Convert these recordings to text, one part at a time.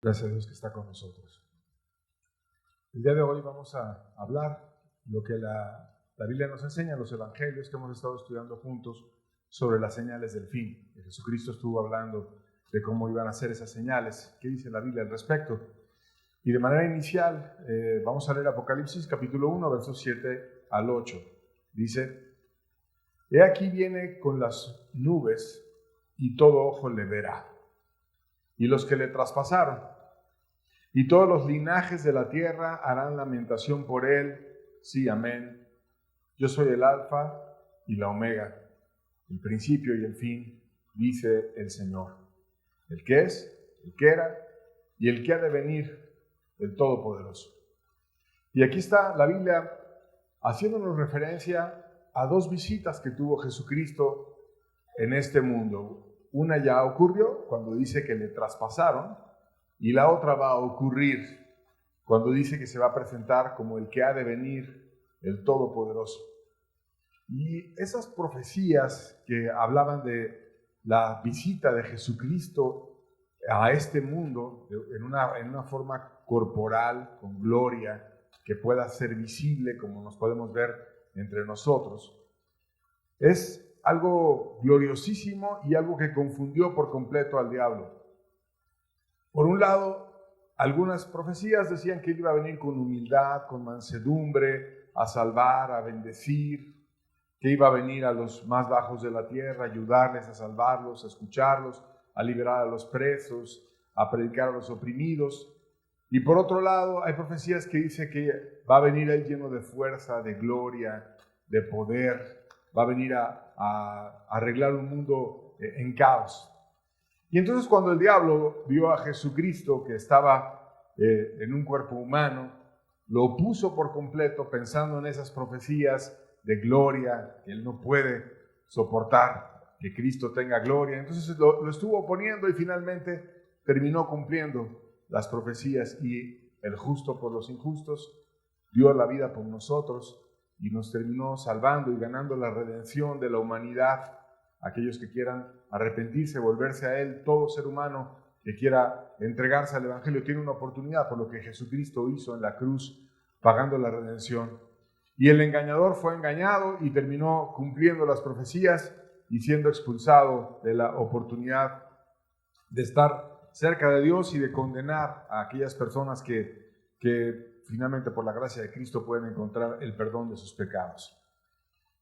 Gracias a Dios que está con nosotros. El día de hoy vamos a hablar lo que la Biblia nos enseña, los evangelios que hemos estado estudiando juntos sobre las señales del fin. Jesucristo estuvo hablando de cómo iban a ser esas señales. ¿Qué dice la Biblia al respecto? Y de manera inicial vamos a leer Apocalipsis capítulo 1, versos 7 al 8. Dice: He aquí viene con las nubes y todo ojo le verá, y los que le traspasaron, y todos los linajes de la tierra harán lamentación por él. Sí, amén. Yo soy el Alfa y la Omega, el principio y el fin, dice el Señor, el que es, el que era y el que ha de venir, el Todopoderoso. Y aquí está la Biblia haciéndonos referencia a dos visitas que tuvo Jesucristo en este mundo. Una ya ocurrió cuando dice que le traspasaron, y la otra va a ocurrir cuando dice que se va a presentar como el que ha de venir, el Todopoderoso. Y esas profecías que hablaban de la visita de Jesucristo a este mundo en una forma corporal, con gloria, que pueda ser visible como nos podemos ver entre nosotros, es algo gloriosísimo y algo que confundió por completo al diablo. Por un lado, algunas profecías decían que él iba a venir con humildad, con mansedumbre, a salvar, a bendecir, que iba a venir a los más bajos de la tierra, a ayudarles, a salvarlos, a escucharlos, a liberar a los presos, a predicar a los oprimidos. Y por otro lado, hay profecías que dicen que va a venir él lleno de fuerza, de gloria, de poder, va a venir a arreglar un mundo en caos. Y entonces cuando el diablo vio a Jesucristo que estaba en un cuerpo humano, lo opuso por completo pensando en esas profecías de gloria, que él no puede soportar que Cristo tenga gloria. Entonces lo estuvo oponiendo y finalmente terminó cumpliendo las profecías, y el justo por los injustos dio la vida por nosotros y nos terminó salvando y ganando la redención de la humanidad. Aquellos que quieran arrepentirse, volverse a Él, todo ser humano que quiera entregarse al Evangelio tiene una oportunidad por lo que Jesucristo hizo en la cruz, pagando la redención. Y el engañador fue engañado y terminó cumpliendo las profecías y siendo expulsado de la oportunidad de estar cerca de Dios y de condenar a aquellas personas que finalmente por la gracia de Cristo pueden encontrar el perdón de sus pecados.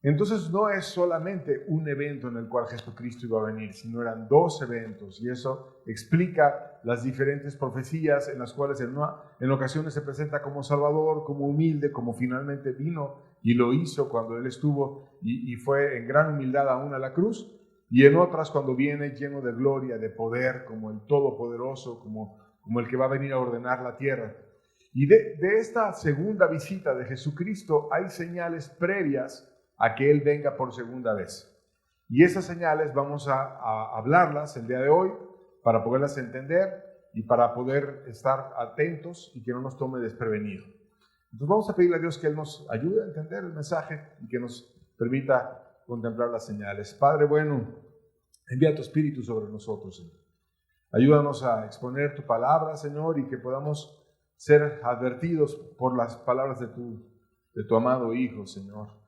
Entonces no es solamente un evento en el cual Jesucristo iba a venir, sino eran dos eventos, y eso explica las diferentes profecías en las cuales en ocasiones se presenta como Salvador, como humilde, como finalmente vino y lo hizo cuando Él estuvo y fue en gran humildad aún a la cruz, y en otras cuando viene lleno de gloria, de poder, como el Todopoderoso, como el que va a venir a ordenar la tierra. Y de esta segunda visita de Jesucristo hay señales previas a que Él venga por segunda vez. Y esas señales vamos a hablarlas el día de hoy para poderlas entender y para poder estar atentos y que no nos tome desprevenido. Entonces vamos a pedirle a Dios que Él nos ayude a entender el mensaje y que nos permita contemplar las señales. Padre bueno, envía tu Espíritu sobre nosotros, Señor. Ayúdanos a exponer tu palabra, Señor, y que podamos ser advertidos por las palabras de tu amado Hijo, Señor.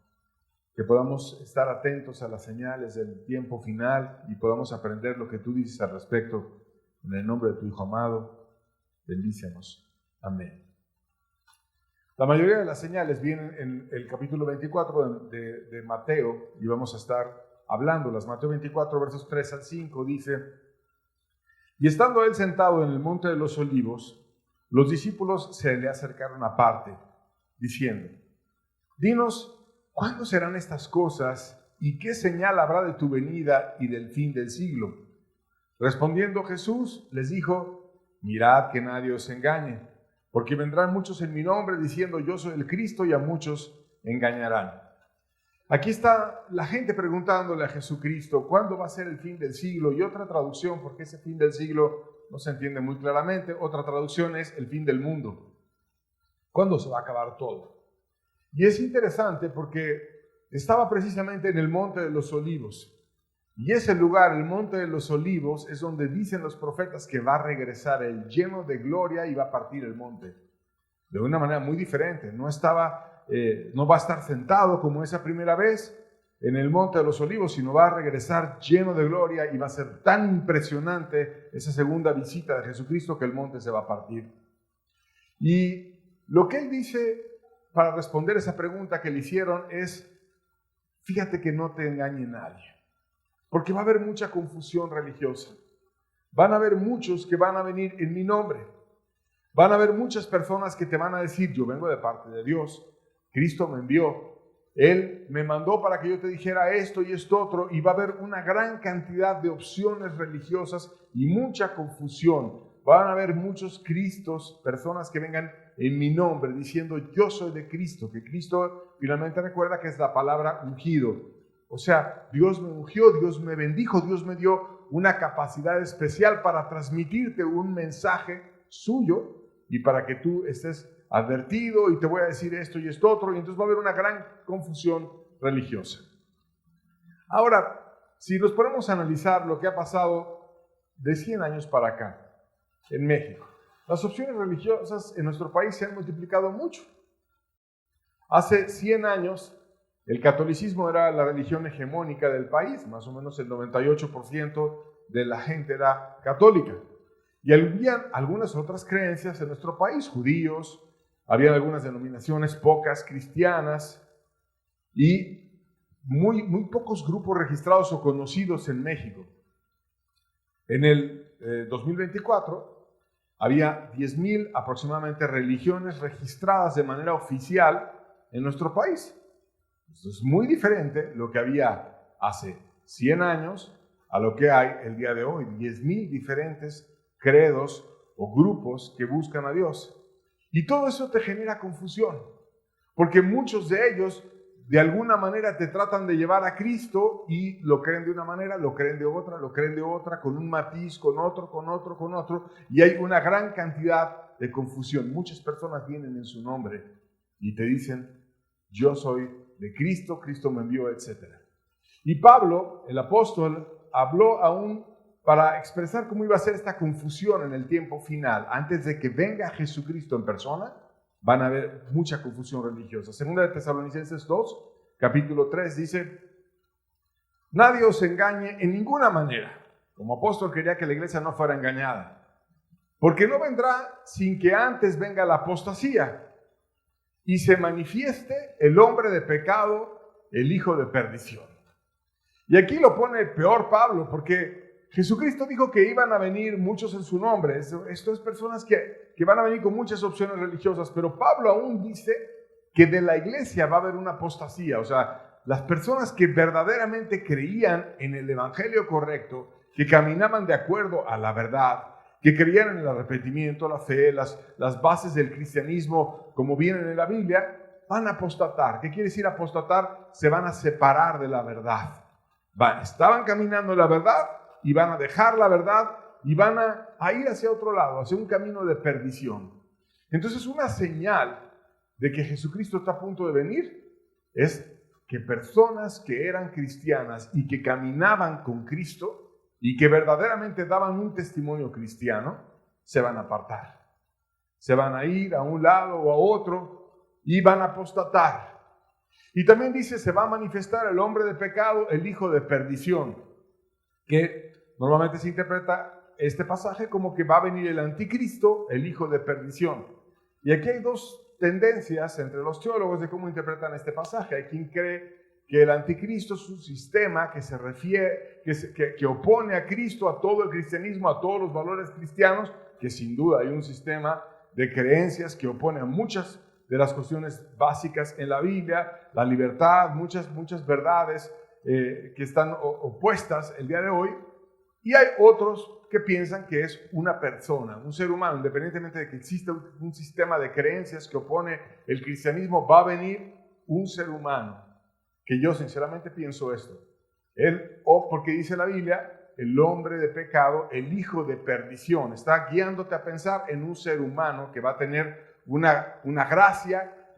Que podamos estar atentos a las señales del tiempo final y podamos aprender lo que tú dices al respecto. En el nombre de tu Hijo amado, bendícenos. Amén. La mayoría de las señales vienen en el capítulo 24 de Mateo, y vamos a estar hablándolas. Mateo 24, versos 3 al 5, dice: Y estando él sentado en el monte de los olivos, los discípulos se le acercaron aparte, diciendo: Dinos, ¿cuándo serán estas cosas y qué señal habrá de tu venida y del fin del siglo? Respondiendo Jesús les dijo: Mirad que nadie os engañe, porque vendrán muchos en mi nombre diciendo yo soy el Cristo, y a muchos engañarán. Aquí está la gente preguntándole a Jesucristo ¿cuándo va a ser el fin del siglo? Y otra traducción, porque ese fin del siglo no se entiende muy claramente, otra traducción es el fin del mundo. ¿Cuándo se va a acabar todo? Y es interesante porque estaba precisamente en el monte de los olivos. Y ese lugar, el Monte de los Olivos, es donde dicen los profetas que va a regresar Él lleno de gloria y va a partir el monte. De una manera muy diferente. No va a estar sentado como esa primera vez en el Monte de los Olivos, sino va a regresar lleno de gloria y va a ser tan impresionante esa segunda visita de Jesucristo que el monte se va a partir. Y lo que Él dice para responder esa pregunta que le hicieron es: fíjate que no te engañe nadie, porque va a haber mucha confusión religiosa. Van a haber muchos que van a venir en mi nombre. Van a haber muchas personas que te van a decir: yo vengo de parte de Dios, Cristo me envió, Él me mandó para que yo te dijera esto y esto otro, y va a haber una gran cantidad de opciones religiosas y mucha confusión. Van a haber muchos Cristos, personas que vengan en mi nombre diciendo: yo soy de Cristo, que Cristo finalmente recuerda que es la palabra ungido. O sea, Dios me ungió, Dios me bendijo, Dios me dio una capacidad especial para transmitirte un mensaje suyo y para que tú estés advertido, y te voy a decir esto y esto otro, y entonces va a haber una gran confusión religiosa. Ahora, si nos ponemos a analizar lo que ha pasado de 100 años para acá en México, las opciones religiosas en nuestro país se han multiplicado mucho. Hace 100 años el catolicismo era la religión hegemónica del país, más o menos el 98% de la gente era católica. Y había algunas otras creencias en nuestro país, judíos, había algunas denominaciones, pocas cristianas, y muy pocos grupos registrados o conocidos en México. En el 2024 había 10,000 aproximadamente religiones registradas de manera oficial en nuestro país. Esto es muy diferente lo que había hace 100 años a lo que hay el día de hoy. 10,000 diferentes credos o grupos que buscan a Dios. Y todo eso te genera confusión, porque muchos de ellos de alguna manera te tratan de llevar a Cristo y lo creen de una manera, lo creen de otra, lo creen de otra, con un matiz, con otro, y hay una gran cantidad de confusión. Muchas personas vienen en su nombre y te dicen: yo soy de Cristo, Cristo me envió, etc. Y Pablo, el apóstol, habló aún para expresar cómo iba a ser esta confusión en el tiempo final. Antes de que venga Jesucristo en persona, van a haber mucha confusión religiosa. Segunda de Tesalonicenses 2, capítulo 3, dice: nadie os engañe en ninguna manera. Como apóstol quería que la iglesia no fuera engañada, porque no vendrá sin que antes venga la apostasía y se manifieste el hombre de pecado, el hijo de perdición. Y aquí lo pone peor Pablo, porque Jesucristo dijo que iban a venir muchos en su nombre. Esto es personas que van a venir con muchas opciones religiosas, pero Pablo aún dice que de la iglesia va a haber una apostasía. O sea, las personas que verdaderamente creían en el evangelio correcto, que caminaban de acuerdo a la verdad, que creían en el arrepentimiento, la fe, las bases del cristianismo como vienen en la Biblia, van a apostatar. ¿Qué quiere decir apostatar? Se van a separar de la verdad. Estaban caminando en la verdad y van a dejar la verdad y van a ir hacia otro lado, hacia un camino de perdición. Entonces, una señal de que Jesucristo está a punto de venir es que personas que eran cristianas y que caminaban con Cristo y que verdaderamente daban un testimonio cristiano, se van a apartar. Se van a ir a un lado o a otro y van a apostatar. Y también dice: se va a manifestar el hombre de pecado, el hijo de perdición, que normalmente se interpreta este pasaje como que va a venir el anticristo, el hijo de perdición. Y aquí hay dos tendencias entre los teólogos de cómo interpretan este pasaje. Hay quien cree que el anticristo es un sistema que se refiere, que opone a Cristo, a todo el cristianismo, a todos los valores cristianos, que sin duda hay un sistema de creencias que opone a muchas de las cuestiones básicas en la Biblia, la libertad, muchas verdades que están opuestas el día de hoy. Y hay otros que piensan que es una persona, un ser humano, independientemente de que exista un sistema de creencias que opone el cristianismo, va a venir un ser humano. Que yo sinceramente pienso esto. Porque dice la Biblia, el hombre de pecado, el hijo de perdición. Está guiándote a pensar en un ser humano que va a tener una gracia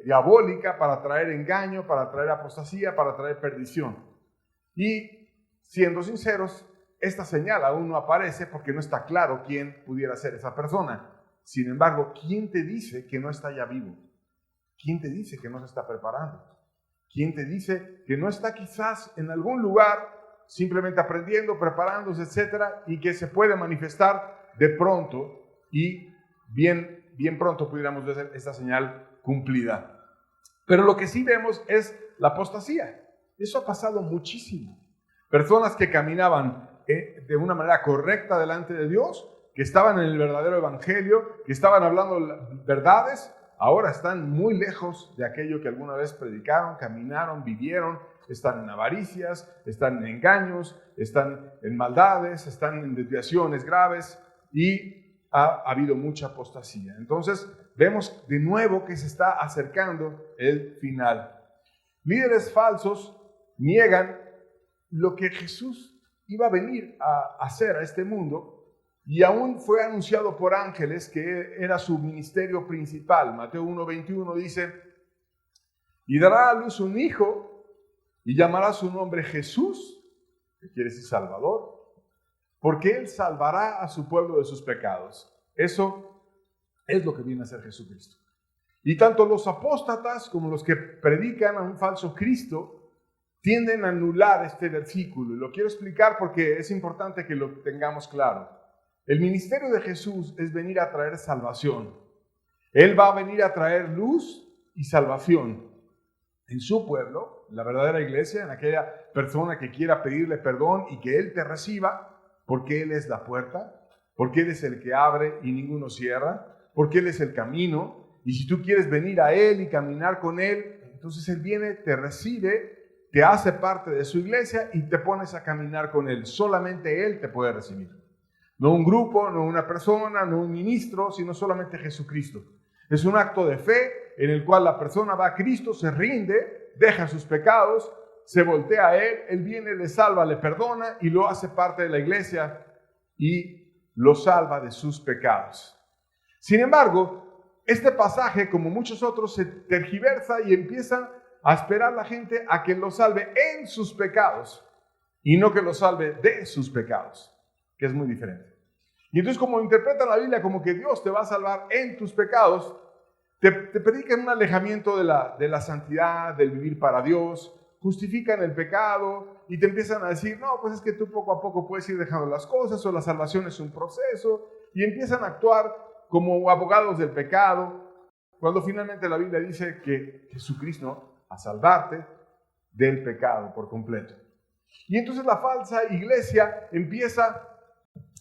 diabólica para traer engaño, para traer apostasía, para traer perdición. Y siendo sinceros, esta señal aún no aparece porque no está claro quién pudiera ser esa persona. Sin embargo, ¿quién te dice que no está ya vivo? ¿Quién te dice que no se está preparando? ¿Quién te dice que no está quizás en algún lugar simplemente aprendiendo, preparándose, etcétera, y que se puede manifestar de pronto y bien pronto pudiéramos ver esta señal cumplida? Pero lo que sí vemos es la apostasía. Eso ha pasado muchísimo. Personas que caminaban de una manera correcta delante de Dios, que estaban en el verdadero evangelio, que estaban hablando verdades, ahora están muy lejos de aquello que alguna vez predicaron, caminaron, vivieron. Están en avaricias, están en engaños, están en maldades, están en desviaciones graves y ha habido mucha apostasía. Entonces vemos de nuevo que se está acercando el final. Líderes falsos niegan lo que Jesús iba a venir a hacer a este mundo, y aún fue anunciado por ángeles que era su ministerio principal. Mateo 1:21 dice: y dará a luz un hijo y llamará su nombre Jesús, que quiere decir Salvador, porque él salvará a su pueblo de sus pecados. Eso es lo que viene a hacer Jesucristo. Y tanto los apóstatas como los que predican a un falso Cristo tienden a anular este versículo. Y lo quiero explicar porque es importante que lo tengamos claro. El ministerio de Jesús es venir a traer salvación. Él va a venir a traer luz y salvación en su pueblo, la verdadera iglesia, en aquella persona que quiera pedirle perdón y que Él te reciba, porque Él es la puerta, porque Él es el que abre y ninguno cierra, porque Él es el camino. Y si tú quieres venir a Él y caminar con Él, entonces Él viene, te recibe, te hace parte de su iglesia y te pones a caminar con Él. Solamente Él te puede recibir. No un grupo, no una persona, no un ministro, sino solamente Jesucristo. Es un acto de fe en el cual la persona va a Cristo, se rinde, deja sus pecados, se voltea a Él, Él viene, le salva, le perdona y lo hace parte de la iglesia y lo salva de sus pecados. Sin embargo, este pasaje, como muchos otros, se tergiversa y empieza a esperar la gente a que lo salve en sus pecados y no que lo salve de sus pecados, que es muy diferente. Y entonces, como interpretan la Biblia como que Dios te va a salvar en tus pecados, te predican un alejamiento de la santidad, del vivir para Dios, justifican el pecado y te empiezan a decir: no, pues es que tú poco a poco puedes ir dejando las cosas, o la salvación es un proceso, y empiezan a actuar como abogados del pecado, cuando finalmente la Biblia dice que Jesucristo a salvarte del pecado por completo. Y entonces la falsa iglesia empieza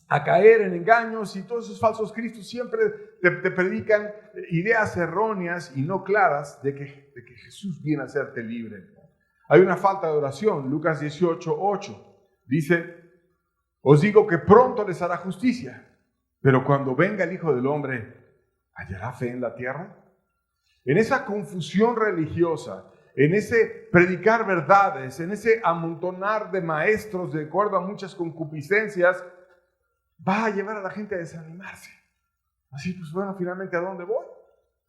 a caer en engaños, y todos esos falsos cristos siempre te predican ideas erróneas y no claras de que Jesús viene a hacerte libre. Hay una falta de oración. Lucas 18:8 dice: os digo que pronto les hará justicia, pero cuando venga el Hijo del Hombre, ¿hallará fe en la tierra? En esa confusión religiosa, en ese predicar verdades, en ese amontonar de maestros de acuerdo a muchas concupiscencias, va a llevar a la gente a desanimarse. Así, pues bueno, finalmente, ¿a dónde voy?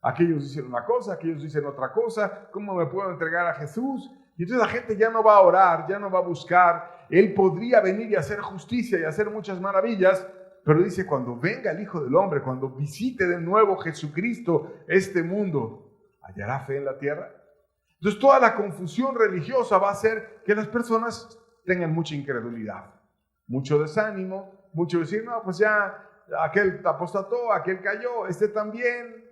Aquellos dicen una cosa, aquellos dicen otra cosa. ¿Cómo me puedo entregar a Jesús? Y entonces la gente ya no va a orar, ya no va a buscar. Él podría venir y hacer justicia y hacer muchas maravillas, pero dice: cuando venga el Hijo del Hombre, cuando visite de nuevo Jesucristo este mundo, ¿hallará fe en la tierra? Entonces toda la confusión religiosa va a hacer que las personas tengan mucha incredulidad, mucho desánimo, mucho decir: no, pues ya aquel apostató, aquel cayó, este también,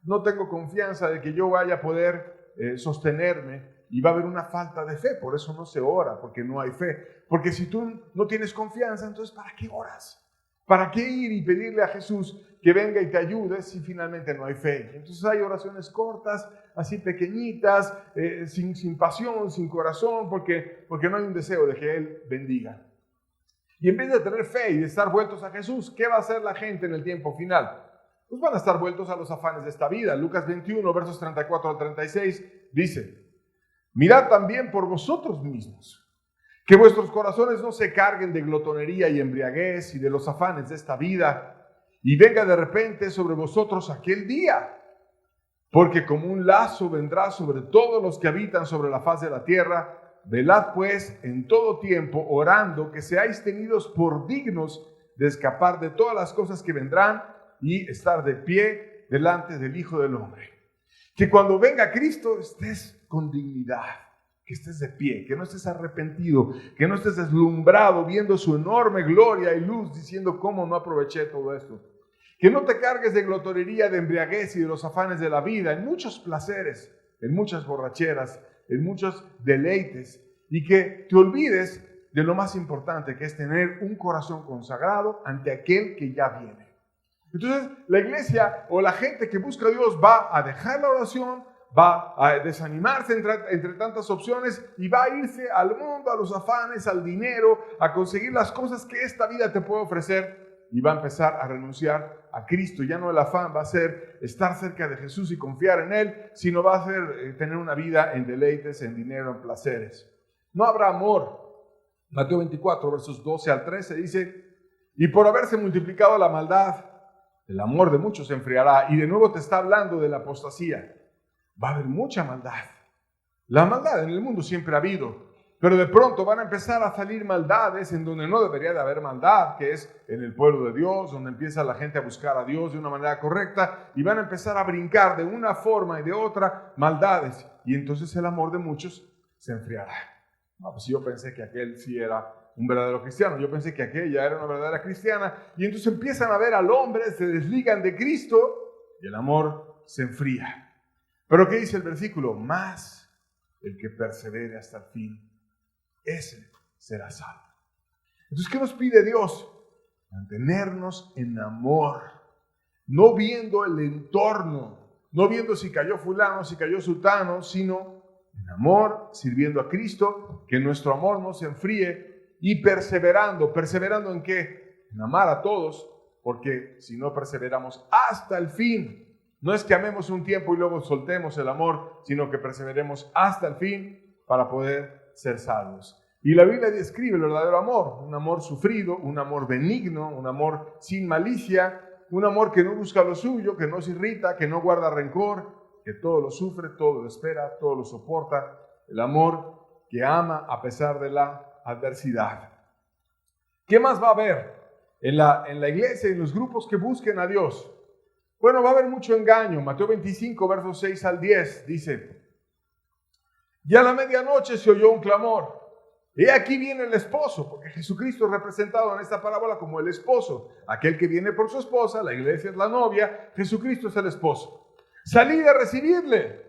no tengo confianza de que yo vaya a poder sostenerme, y va a haber una falta de fe. Por eso no se ora, porque no hay fe. Porque si tú no tienes confianza, entonces ¿para qué oras? ¿Para qué ir y pedirle a Jesús que venga y te ayude si finalmente no hay fe? Entonces hay oraciones cortas, así pequeñitas, sin pasión, sin corazón, porque no hay un deseo de que Él bendiga. Y en vez de tener fe y de estar vueltos a Jesús, ¿qué va a hacer la gente en el tiempo final? Pues van a estar vueltos a los afanes de esta vida. Lucas 21, versos 34 al 36, dice: mirad también por vosotros mismos, que vuestros corazones no se carguen de glotonería y embriaguez y de los afanes de esta vida, y venga de repente sobre vosotros aquel día, porque como un lazo vendrá sobre todos los que habitan sobre la faz de la tierra, Velad pues en todo tiempo, orando, que seáis tenidos por dignos de escapar de todas las cosas que vendrán y estar de pie delante del Hijo del Hombre. Que cuando venga Cristo estés con dignidad, que estés de pie, que no estés arrepentido, que no estés deslumbrado viendo su enorme gloria y luz, diciendo cómo no aproveché todo esto. Que no te cargues de glotonería, de embriaguez y de los afanes de la vida, en muchos placeres, en muchas borracheras, en muchos deleites, y que te olvides de lo más importante, que es tener un corazón consagrado ante aquel que ya viene. Entonces, la iglesia o la gente que busca a Dios va a dejar la oración, va a desanimarse entre tantas opciones y va a irse al mundo, a los afanes, al dinero, a conseguir las cosas que esta vida te puede ofrecer, y va a empezar a renunciar a Cristo. Ya no el afán va a ser estar cerca de Jesús y confiar en Él, sino va a ser tener una vida en deleites, en dinero, en placeres. No habrá amor. Mateo 24, versos 12 al 13 dice: y por haberse multiplicado la maldad, el amor de muchos se enfriará. Y de nuevo te está hablando de la apostasía. Va a haber mucha maldad. La maldad en el mundo siempre ha habido, pero de pronto van a empezar a salir maldades en donde no debería de haber maldad, que es en el pueblo de Dios, donde empieza la gente a buscar a Dios de una manera correcta, y van a empezar a brincar de una forma y de otra maldades, y entonces el amor de muchos se enfriará. No, pues yo pensé que aquel sí era un verdadero cristiano, yo pensé que aquella era una verdadera cristiana, y entonces empiezan a ver al hombre, se desligan de Cristo, y el amor se enfría. Pero ¿qué dice el versículo? Más el que persevere hasta el fin, ese será salvo. Entonces, ¿qué nos pide Dios? Mantenernos en amor, no viendo el entorno, no viendo si cayó fulano, si cayó sultano, sino en amor, sirviendo a Cristo, que nuestro amor no se enfríe, y perseverando. ¿Perseverando en qué? En amar a todos, porque si no perseveramos hasta el fin, no es que amemos un tiempo y luego soltemos el amor, sino que perseveremos hasta el fin para poder ser salvos. Y la Biblia describe el verdadero amor, un amor sufrido, un amor benigno, un amor sin malicia, un amor que no busca lo suyo, que no se irrita, que no guarda rencor, que todo lo sufre, todo lo espera, todo lo soporta. El amor que ama a pesar de la adversidad. ¿Qué más va a haber en la iglesia y en los grupos que busquen a Dios? Bueno, va a haber mucho engaño. Mateo 25, versos 6 al 10, dice: y a la medianoche se oyó un clamor. He aquí viene el esposo, porque Jesucristo es representado en esta parábola como el esposo. Aquel que viene por su esposa, la iglesia es la novia, Jesucristo es el esposo. Salid a recibirle.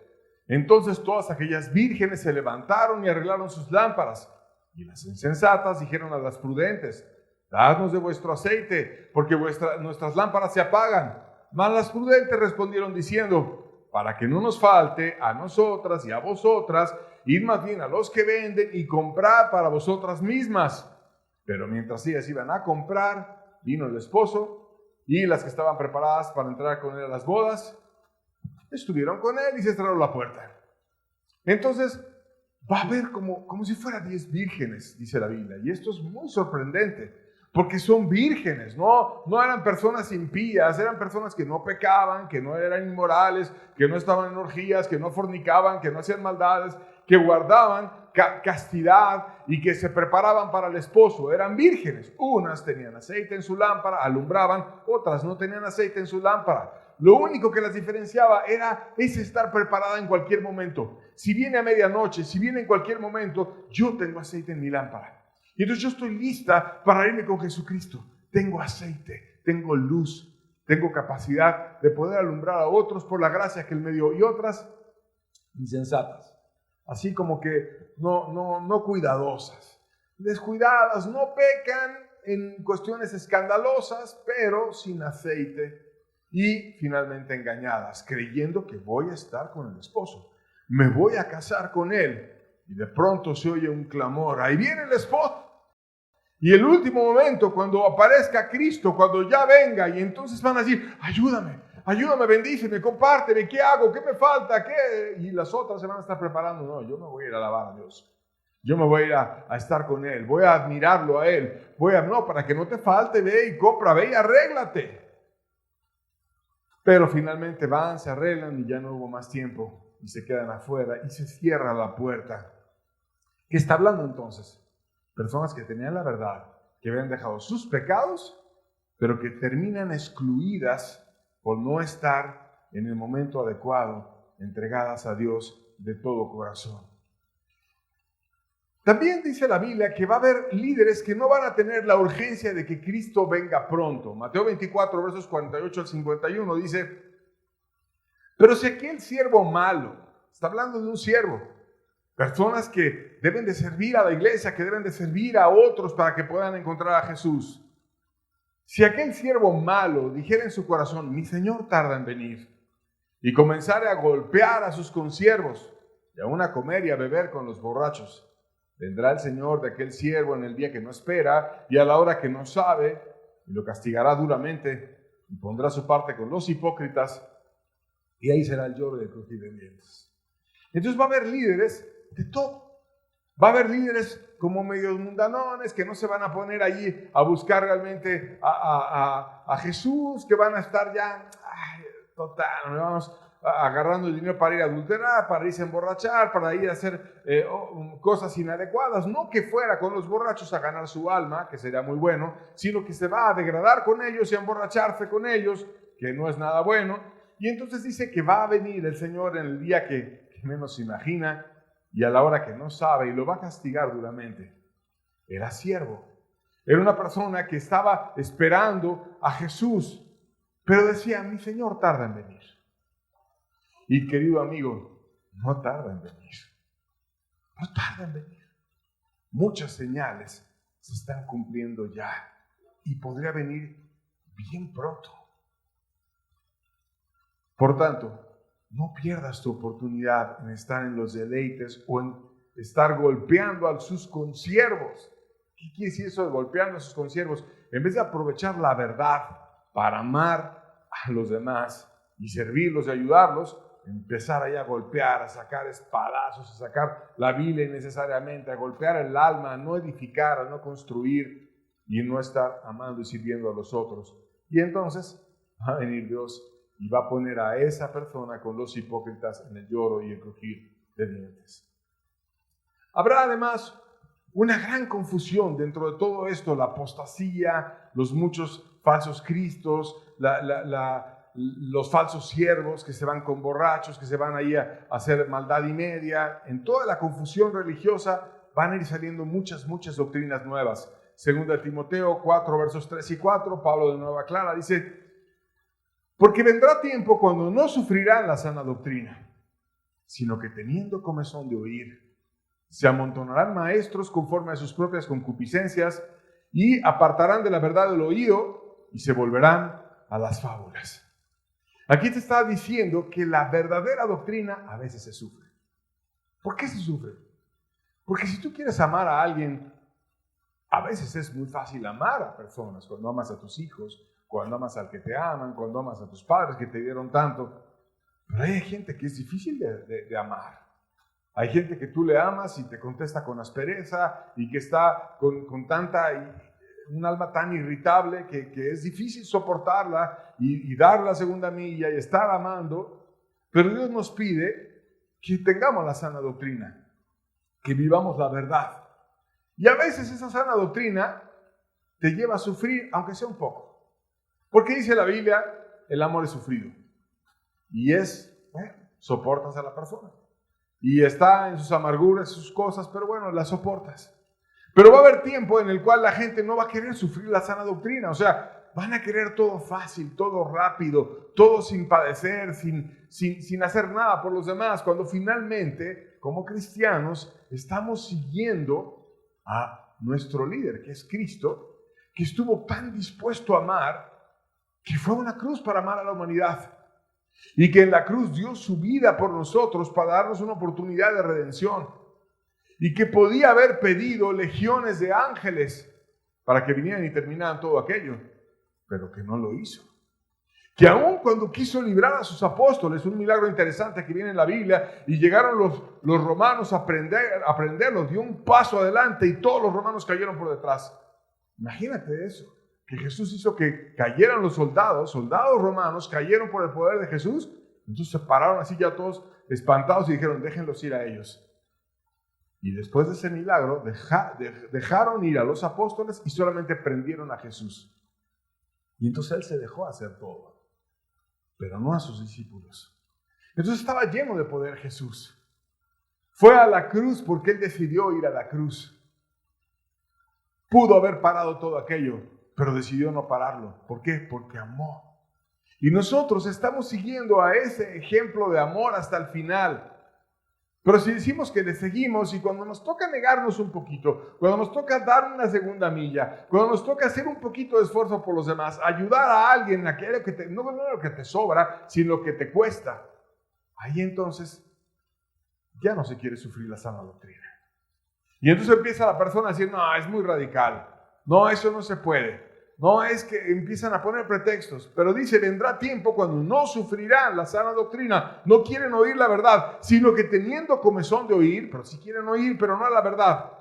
Entonces todas aquellas vírgenes se levantaron y arreglaron sus lámparas. Y las insensatas dijeron a las prudentes: dadnos de vuestro aceite, porque nuestras lámparas se apagan. Mas las prudentes respondieron diciendo: para que no nos falte a nosotras y a vosotras, id más bien a los que venden y comprad para vosotras mismas. Pero mientras ellas iban a comprar, vino el esposo, y las que estaban preparadas para entrar con él a las bodas, estuvieron con él y se cerró la puerta. Entonces, va a haber como si fueran 10 vírgenes, dice la Biblia. Y esto es muy sorprendente, porque son vírgenes, no eran personas impías, eran personas que no pecaban, que no eran inmorales, que no estaban en orgías, que no fornicaban, que no hacían maldades, que guardaban castidad y que se preparaban para el esposo. Eran vírgenes. Unas tenían aceite en su lámpara, alumbraban, otras no tenían aceite en su lámpara. Lo único que las diferenciaba era ese estar preparada en cualquier momento. Si viene a medianoche, si viene en cualquier momento, yo tengo aceite en mi lámpara. Y entonces yo estoy lista para irme con Jesucristo. Tengo aceite, tengo luz, tengo capacidad de poder alumbrar a otros por la gracia que Él me dio. Y otras insensatas, así como que no cuidadosas, descuidadas, no pecan en cuestiones escandalosas, pero sin aceite. Y finalmente engañadas, creyendo que voy a estar con el esposo, me voy a casar con él. Y de pronto se oye un clamor: ahí viene el esposo. Y el último momento, cuando aparezca Cristo, cuando ya venga, y entonces van a decir: ayúdame, bendíceme, compárteme, ¿qué hago? ¿Qué me falta? ¿Qué? Y las otras se van a estar preparando. No, yo me voy a ir a alabar a Dios. Yo me voy a ir a estar con Él, voy a admirarlo a Él. No, para que no te falte, ve y compra, ve y arréglate. Pero finalmente van, se arreglan y ya no hubo más tiempo. Y se quedan afuera y se cierra la puerta. ¿Qué está hablando entonces? Personas que tenían la verdad, que habían dejado sus pecados, pero que terminan excluidas por no estar en el momento adecuado, entregadas a Dios de todo corazón. También dice la Biblia que va a haber líderes que no van a tener la urgencia de que Cristo venga pronto. Mateo 24, versos 48 al 51 dice: pero si aquel siervo malo, está hablando de un siervo, personas que deben de servir a la iglesia, que deben de servir a otros para que puedan encontrar a Jesús. Si aquel siervo malo dijera en su corazón: mi Señor tarda en venir, y comenzara a golpear a sus consiervos, y aún a comer y a beber con los borrachos, vendrá el Señor de aquel siervo en el día que no espera y a la hora que no sabe, y lo castigará duramente, y pondrá su parte con los hipócritas, y ahí será el lloro y el crujir de dientes. Entonces va a haber líderes de todo. Va a haber líderes como medios mundanones que no se van a poner allí a buscar realmente a Jesús, que van a estar ya, total, vamos agarrando el dinero para ir a adulterar, para irse a emborrachar, para ir a hacer cosas inadecuadas. No que fuera con los borrachos a ganar su alma, que sería muy bueno, sino que se va a degradar con ellos y a emborracharse con ellos, que no es nada bueno. Y entonces dice que va a venir el Señor en el día que menos se imagina y a la hora que no sabe, y lo va a castigar duramente. Era siervo. Era una persona que estaba esperando a Jesús, pero decía: mi Señor tarda en venir. Y querido amigo, no tarda en venir. No tarda en venir. Muchas señales se están cumpliendo ya y podría venir bien pronto. Por tanto, no pierdas tu oportunidad en estar en los deleites o en estar golpeando a sus consiervos. ¿Qué quiere decir eso de golpeando a sus consiervos? En vez de aprovechar la verdad para amar a los demás y servirlos y ayudarlos, empezar ahí a golpear, a sacar espadazos, a sacar la Biblia innecesariamente, a golpear el alma, a no edificar, a no construir y no estar amando y sirviendo a los otros. Y entonces va a venir Dios y va a poner a esa persona con los hipócritas en el lloro y el crujir de dientes. Habrá además una gran confusión dentro de todo esto: la apostasía, los muchos falsos cristos, los falsos siervos que se van con borrachos, que se van ahí a hacer maldad y media. En toda la confusión religiosa van a ir saliendo muchas doctrinas nuevas. Segunda de Timoteo 4, versos 3 y 4, Pablo de nuevo aclara, dice: porque vendrá tiempo cuando no sufrirán la sana doctrina, sino que teniendo comezón de oír, se amontonarán maestros conforme a sus propias concupiscencias y apartarán de la verdad el oído y se volverán a las fábulas. Aquí te está diciendo que la verdadera doctrina a veces se sufre. ¿Por qué se sufre? Porque si tú quieres amar a alguien, a veces es muy fácil amar a personas. Cuando amas a tus hijos, cuando amas al que te aman, cuando amas a tus padres que te dieron tanto. Pero hay gente que es difícil de amar. Hay gente que tú le amas y te contesta con aspereza y que está con un alma tan irritable que es difícil soportarla y dar la segunda milla y estar amando. Pero Dios nos pide que tengamos la sana doctrina, que vivamos la verdad. Y a veces esa sana doctrina te lleva a sufrir, aunque sea un poco. Porque dice la Biblia: el amor es sufrido. Y soportas a la persona. Y está en sus amarguras, sus cosas, pero bueno, las soportas. Pero va a haber tiempo en el cual la gente no va a querer sufrir la sana doctrina. O sea, van a querer todo fácil, todo rápido, todo sin padecer, sin hacer nada por los demás. Cuando finalmente, como cristianos, estamos siguiendo a nuestro líder, que es Cristo, que estuvo tan dispuesto a amar, que fue a una cruz para amar a la humanidad. Y que en la cruz dio su vida por nosotros para darnos una oportunidad de redención. Y que podía haber pedido legiones de ángeles para que vinieran y terminaran todo aquello, pero que no lo hizo. Que aun cuando quiso librar a sus apóstoles, un milagro interesante que viene en la Biblia, y llegaron los romanos a prenderlos, dio un paso adelante y todos los romanos cayeron por detrás. Imagínate eso. Que Jesús hizo que cayeran los soldados romanos, cayeron por el poder de Jesús, entonces se pararon así ya todos espantados y dijeron: déjenlos ir a ellos. Y después de ese milagro, dejaron ir a los apóstoles y solamente prendieron a Jesús. Y entonces Él se dejó hacer todo, pero no a sus discípulos. Entonces estaba lleno de poder Jesús. Fue a la cruz porque Él decidió ir a la cruz. Pudo haber parado todo aquello, pero decidió no pararlo. ¿Por qué? Porque amó. Y nosotros estamos siguiendo a ese ejemplo de amor hasta el final. Pero si decimos que le seguimos y cuando nos toca negarnos un poquito, cuando nos toca dar una segunda milla, cuando nos toca hacer un poquito de esfuerzo por los demás, ayudar a alguien a aquello que no lo que te sobra, sino lo que te cuesta, ahí entonces ya no se quiere sufrir la sana doctrina. Y entonces empieza la persona a decir, no, es muy radical, no, eso no se puede. No, es que empiezan a poner pretextos, pero dice, vendrá tiempo cuando no sufrirán la sana doctrina, no quieren oír la verdad, sino que teniendo comezón de oír, pero sí quieren oír, pero no la verdad,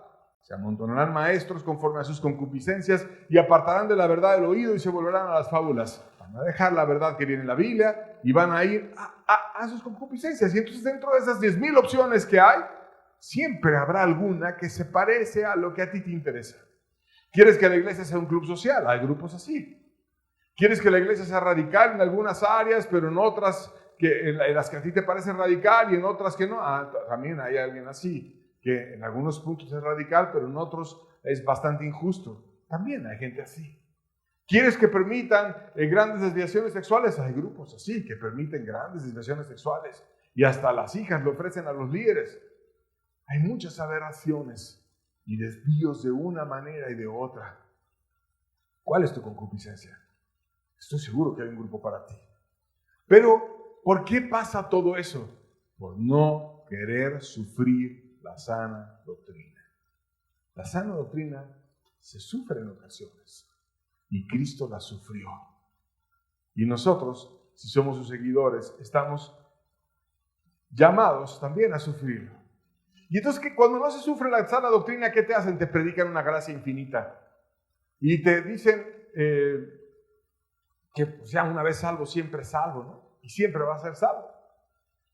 se amontonarán maestros conforme a sus concupiscencias y apartarán de la verdad el oído y se volverán a las fábulas. Van a dejar la verdad que viene en la Biblia y van a ir a sus concupiscencias. Y entonces dentro de esas 10,000 opciones que hay, siempre habrá alguna que se parece a lo que a ti te interesa. ¿Quieres que la iglesia sea un club social? Hay grupos así. ¿Quieres que la iglesia sea radical en algunas áreas, pero en otras, en las que a ti te parece radical y en otras que no? También hay alguien así, que en algunos puntos es radical, pero en otros es bastante injusto. También hay gente así. ¿Quieres que permitan grandes desviaciones sexuales? Hay grupos así, que permiten grandes desviaciones sexuales. Y hasta las hijas lo ofrecen a los líderes. Hay muchas aberraciones y desvíos de una manera y de otra. ¿Cuál es tu concupiscencia? Estoy seguro que hay un grupo para ti. Pero, ¿por qué pasa todo eso? Por no querer sufrir la sana doctrina. La sana doctrina se sufre en ocasiones y Cristo la sufrió. Y nosotros, si somos sus seguidores, estamos llamados también a sufrirlo. Y entonces que cuando no se sufre la sana doctrina, ¿qué te hacen? Te predican una gracia infinita. Y te dicen que sea una vez salvo, siempre salvo, ¿no? Y siempre va a ser salvo.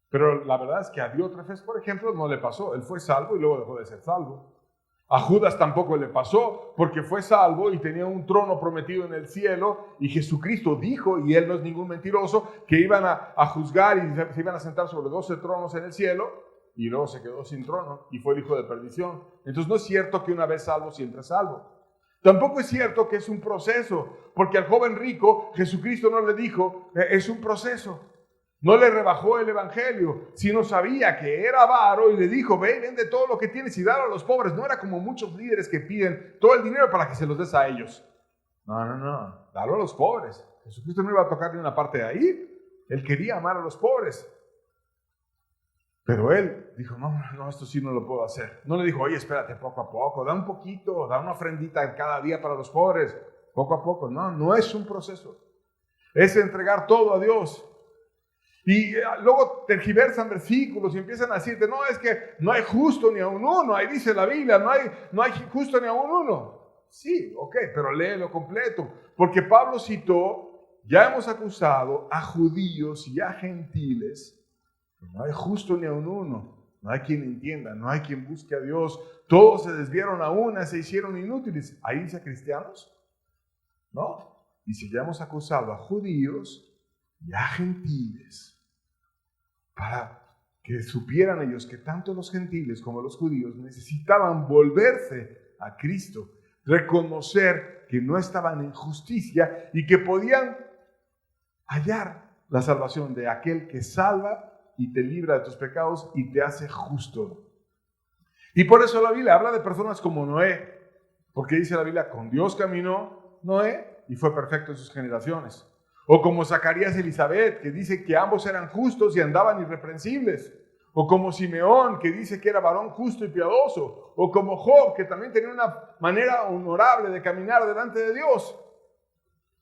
Pero la verdad es que a Diótrefes, por ejemplo, no le pasó. Él fue salvo y luego dejó de ser salvo. A Judas tampoco le pasó porque fue salvo y tenía un trono prometido en el cielo y Jesucristo dijo, y él no es ningún mentiroso, que iban a juzgar y se iban a sentar sobre 12 tronos en el cielo. Y luego se quedó sin trono y fue el hijo de perdición. Entonces no es cierto que una vez salvo, siempre salvo. Tampoco es cierto que es un proceso, porque al joven rico Jesucristo no le dijo, es un proceso. No le rebajó el evangelio, sino sabía que era avaro y le dijo, ve y vende todo lo que tienes y dalo a los pobres. No era como muchos líderes que piden todo el dinero para que se los des a ellos. No, dalo a los pobres. Jesucristo no iba a tocar ni una parte de ahí. Él quería amar a los pobres. Pero él dijo, no, esto sí no lo puedo hacer. No le dijo, oye, espérate poco a poco, da un poquito, da una ofrendita cada día para los pobres, poco a poco. No es un proceso. Es entregar todo a Dios. Y luego tergiversan versículos y empiezan a decirte, no, es que no hay justo ni a un uno. Ahí dice la Biblia, no hay justo ni a un uno. Sí, ok, pero léelo completo. Porque Pablo citó, ya hemos acusado a judíos y a gentiles. No hay justo ni a un uno, no hay quien entienda, no hay quien busque a Dios. Todos se desviaron a una, se hicieron inútiles. ¿Ahí dice cristianos? No. Dice, ya hemos acusado a judíos y a gentiles para que supieran ellos que tanto los gentiles como los judíos necesitaban volverse a Cristo, reconocer que no estaban en justicia y que podían hallar la salvación de aquel que salva y te libra de tus pecados y te hace justo. Y por eso la Biblia habla de personas como Noé, porque dice la Biblia, con Dios caminó Noé y fue perfecto en sus generaciones. O como Zacarías y Elizabeth, que dice que ambos eran justos y andaban irreprensibles. O como Simeón, que dice que era varón justo y piadoso. O como Job, que también tenía una manera honorable de caminar delante de Dios.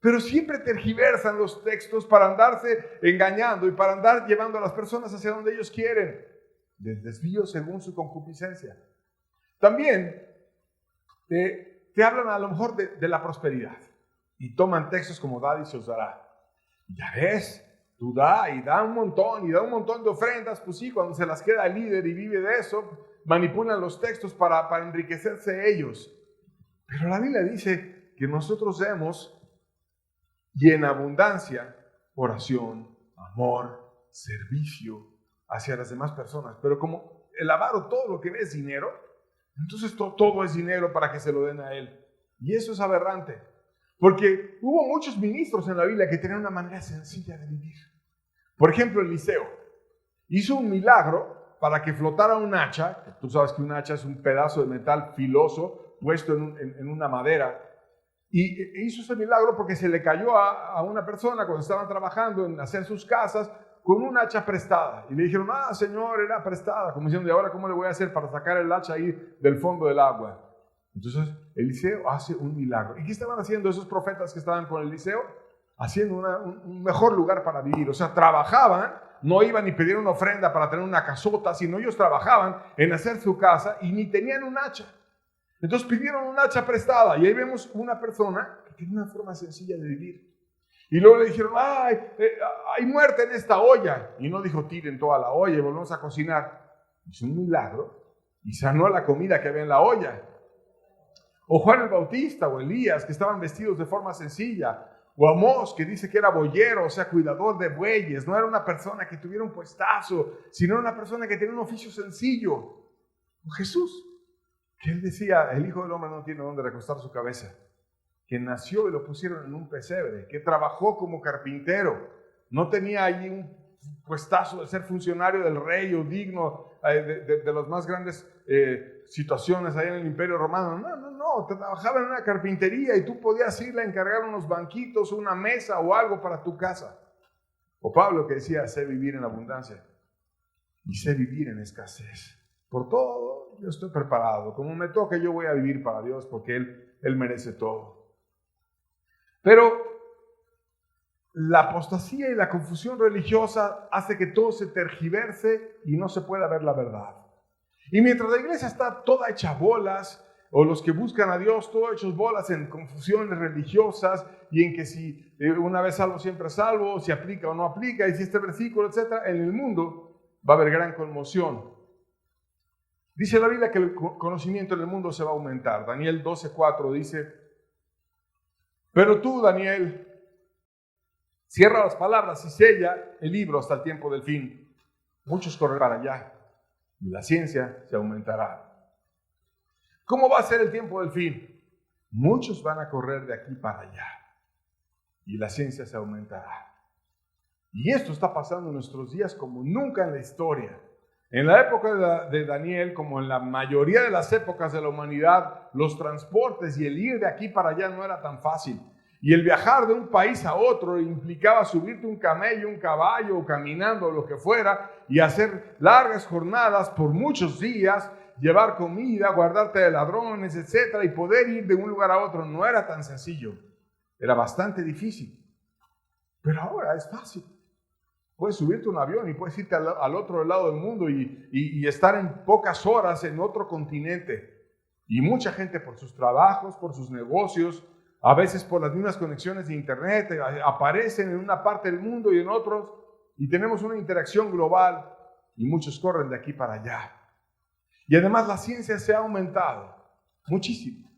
Pero siempre tergiversan los textos para andarse engañando y para andar llevando a las personas hacia donde ellos quieren. Del desvío según su concupiscencia. También te hablan a lo mejor de la prosperidad. Y toman textos como dad y se os dará. Ya ves, tú da y da un montón de ofrendas. Pues sí, cuando se las queda el líder y vive de eso, manipulan los textos para enriquecerse ellos. Pero la Biblia dice que nosotros demos, y en abundancia, oración, amor, servicio hacia las demás personas. Pero como el avaro todo lo que ve es dinero, entonces todo es dinero para que se lo den a él. Y eso es aberrante. Porque hubo muchos ministros en la Biblia que tenían una manera sencilla de vivir. Por ejemplo, Eliseo hizo un milagro para que flotara un hacha. Tú sabes que un hacha es un pedazo de metal filoso puesto en una madera. Y hizo ese milagro porque se le cayó a una persona cuando estaban trabajando en hacer sus casas con un hacha prestada. Y le dijeron, señor, era prestada. Como diciendo, ¿y ahora cómo le voy a hacer para sacar el hacha ahí del fondo del agua? Entonces Eliseo hace un milagro. ¿Y qué estaban haciendo esos profetas que estaban con Eliseo? Haciendo un mejor lugar para vivir. O sea, trabajaban, no iban ni pedían una ofrenda para tener una casota, sino ellos trabajaban en hacer su casa y ni tenían un hacha. Entonces pidieron un hacha prestada y ahí vemos una persona que tiene una forma sencilla de vivir. Y luego le dijeron, hay muerte en esta olla. Y no dijo, tiren toda la olla y volvemos a cocinar. Hizo un milagro y sanó la comida que había en la olla. O Juan el Bautista o Elías, que estaban vestidos de forma sencilla. O Amós, que dice que era boyero, o sea, cuidador de bueyes. No era una persona que tuviera un puestazo, sino una persona que tenía un oficio sencillo. O Jesús, que él decía, el Hijo del Hombre no tiene dónde recostar su cabeza. Que nació y lo pusieron en un pesebre. Que trabajó como carpintero. No tenía allí un puestazo de ser funcionario del rey o digno de las más grandes situaciones ahí en el Imperio Romano. No, trabajaba en una carpintería y tú podías irle a encargar unos banquitos, una mesa o algo para tu casa. O Pablo que decía, sé vivir en abundancia y sé vivir en escasez. Por todo yo estoy preparado. Como me toque yo voy a vivir para Dios porque Él merece todo. Pero la apostasía y la confusión religiosa hace que todo se tergiverse y no se pueda ver la verdad. Y mientras la iglesia está toda hecha bolas, o los que buscan a Dios todos hechos bolas en confusiones religiosas y en que si una vez salvo siempre salvo, si aplica o no aplica, y si este versículo, etc., en el mundo va a haber gran conmoción. Dice la Biblia que el conocimiento en el mundo se va a aumentar. Daniel 12:4 dice, pero tú, Daniel, cierra las palabras y sella el libro hasta el tiempo del fin. Muchos correrán para allá y la ciencia se aumentará. ¿Cómo va a ser el tiempo del fin? Muchos van a correr de aquí para allá y la ciencia se aumentará. Y esto está pasando en nuestros días como nunca en la historia. En la época de Daniel, como en la mayoría de las épocas de la humanidad, los transportes y el ir de aquí para allá no era tan fácil. Y el viajar de un país a otro implicaba subirte un camello, un caballo, o caminando, o lo que fuera, y hacer largas jornadas por muchos días, llevar comida, guardarte de ladrones, etc. Y poder ir de un lugar a otro no era tan sencillo. Era bastante difícil. Pero ahora es fácil. Puedes subirte a un avión y puedes irte al otro lado del mundo y estar en pocas horas en otro continente. Y mucha gente por sus trabajos, por sus negocios, a veces por las mismas conexiones de internet, aparecen en una parte del mundo y en otros, y tenemos una interacción global, y muchos corren de aquí para allá. Y además la ciencia se ha aumentado muchísimo.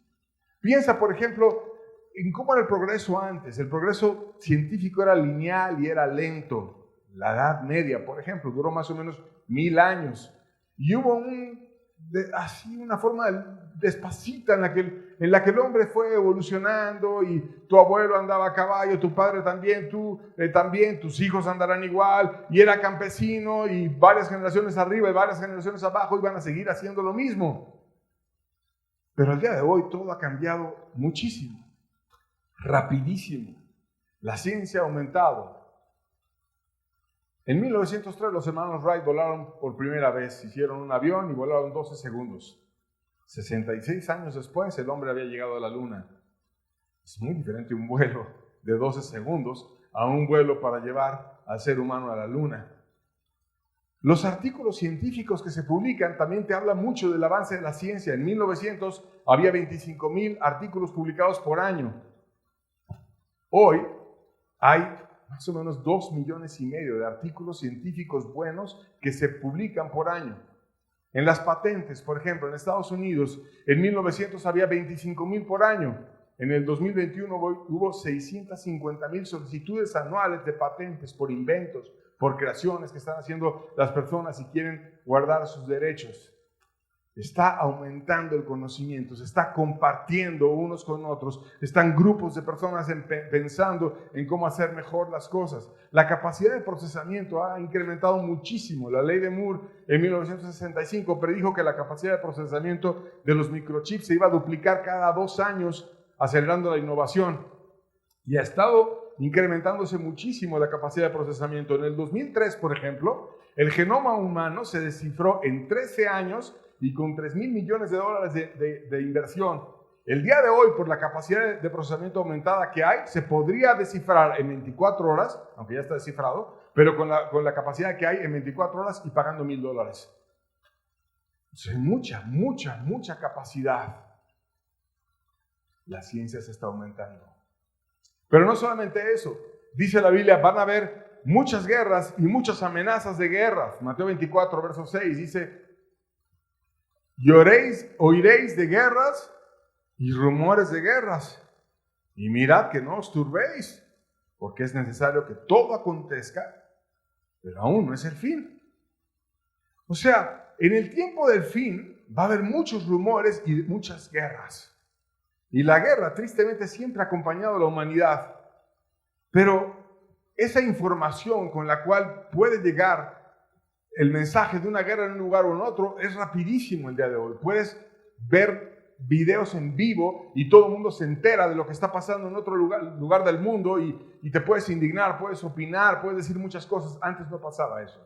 Piensa, por ejemplo, en cómo era el progreso antes. El progreso científico era lineal y era lento. La Edad Media, por ejemplo, duró más o menos 1000 años. Y hubo una forma despacita en la que el hombre fue evolucionando y tu abuelo andaba a caballo, tu padre también, tú también, tus hijos andarán igual, y era campesino y varias generaciones arriba y varias generaciones abajo iban a seguir haciendo lo mismo. Pero al día de hoy todo ha cambiado muchísimo, rapidísimo. La ciencia ha aumentado. En 1903 los hermanos Wright volaron por primera vez, hicieron un avión y volaron 12 segundos. 66 años después el hombre había llegado a la luna. Es muy diferente un vuelo de 12 segundos a un vuelo para llevar al ser humano a la luna. Los artículos científicos que se publican también te hablan mucho del avance de la ciencia. En 1900 había 25,000 artículos publicados por año. Hoy hay más o menos 2,5 millones de artículos científicos buenos que se publican por año. En las patentes, por ejemplo, en Estados Unidos, en 1900 había 25,000 por año. En el 2021 hubo 650,000 solicitudes anuales de patentes por inventos, por creaciones que están haciendo las personas y quieren guardar sus derechos. Está aumentando el conocimiento, se está compartiendo unos con otros, están grupos de personas pensando en cómo hacer mejor las cosas. La capacidad de procesamiento ha incrementado muchísimo. La ley de Moore en 1965 predijo que la capacidad de procesamiento de los microchips se iba a duplicar cada 2 años, acelerando la innovación. Y ha estado incrementándose muchísimo la capacidad de procesamiento. En el 2003, por ejemplo, el genoma humano se descifró en 13 años y con $3,000 millones de inversión. El día de hoy, por la capacidad de procesamiento aumentada que hay, se podría descifrar en 24 horas, aunque ya está descifrado, pero con la capacidad que hay en 24 horas y pagando $1,000. Es mucha capacidad. La ciencia se está aumentando. Pero no solamente eso. Dice la Biblia, van a haber muchas guerras y muchas amenazas de guerras. Mateo 24, verso 6 dice, y oiréis de guerras y rumores de guerras. Y mirad que no os turbéis, porque es necesario que todo acontezca, pero aún no es el fin. O sea, en el tiempo del fin va a haber muchos rumores y muchas guerras. Y la guerra, tristemente, siempre ha acompañado a la humanidad. Pero esa información con la cual puede llegar el mensaje de una guerra en un lugar o en otro es rapidísimo el día de hoy. Puedes ver videos en vivo y todo el mundo se entera de lo que está pasando en otro lugar del mundo y te puedes indignar, puedes opinar, puedes decir muchas cosas. Antes no pasaba eso.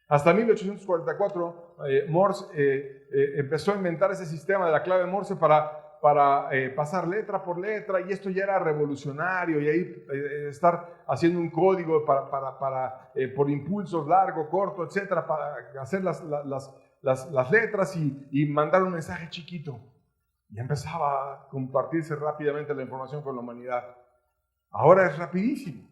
Hasta 1844 Morse empezó a inventar ese sistema de la clave Morse para pasar letra por letra, y esto ya era revolucionario, y ahí estar haciendo un código por impulsos, largo, corto, etcétera, para hacer las letras y mandar un mensaje chiquito. Y empezaba a compartirse rápidamente la información con la humanidad. Ahora es rapidísimo.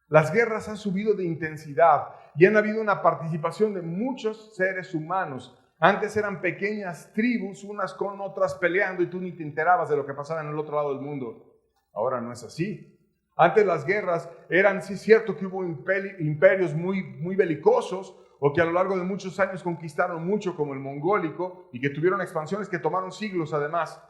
Las guerras han subido de intensidad y han habido una participación de muchos seres humanos. Antes eran pequeñas tribus, unas con otras peleando, y tú ni te enterabas de lo que pasaba en el otro lado del mundo. Ahora no es así. Antes las guerras eran, sí es cierto que hubo imperios muy belicosos, o que a lo largo de muchos años conquistaron mucho, como el mongólico, y que tuvieron expansiones que tomaron siglos además.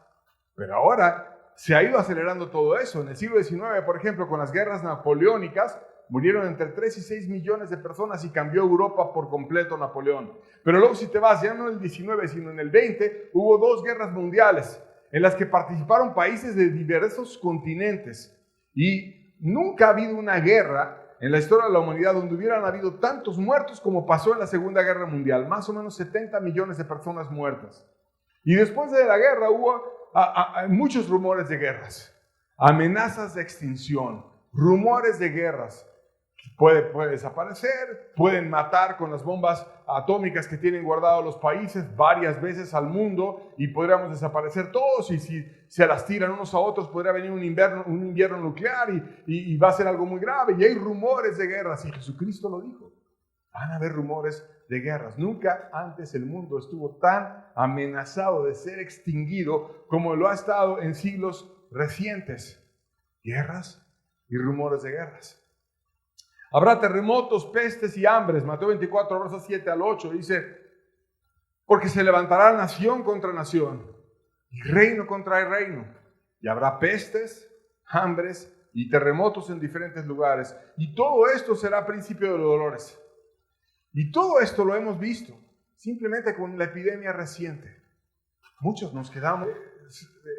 Pero ahora se ha ido acelerando todo eso. En el siglo XIX, por ejemplo, con las guerras napoleónicas, murieron entre 3 y 6 millones de personas y cambió Europa por completo Napoleón. Pero luego, si te vas, ya no en el 19, sino en el 20, hubo 2 guerras mundiales en las que participaron países de diversos continentes. Y nunca ha habido una guerra en la historia de la humanidad donde hubieran habido tantos muertos como pasó en la Segunda Guerra Mundial. Más o menos 70 millones de personas muertas. Y después de la guerra hubo muchos rumores de guerras, amenazas de extinción, rumores de guerras. Puede desaparecer, pueden matar con las bombas atómicas que tienen guardados los países varias veces al mundo y podríamos desaparecer todos, y si se las tiran unos a otros podría venir un invierno nuclear y va a ser algo muy grave. Y hay rumores de guerras, y Jesucristo lo dijo. Van a haber rumores de guerras. Nunca antes el mundo estuvo tan amenazado de ser extinguido como lo ha estado en siglos recientes. Guerras y rumores de guerras. Habrá terremotos, pestes y hambres. Mateo 24, versos 7 al 8 dice, porque se levantará nación contra nación y reino contra reino. Y habrá pestes, hambres y terremotos en diferentes lugares. Y todo esto será principio de los dolores. Y todo esto lo hemos visto simplemente con la epidemia reciente. Muchos nos quedamos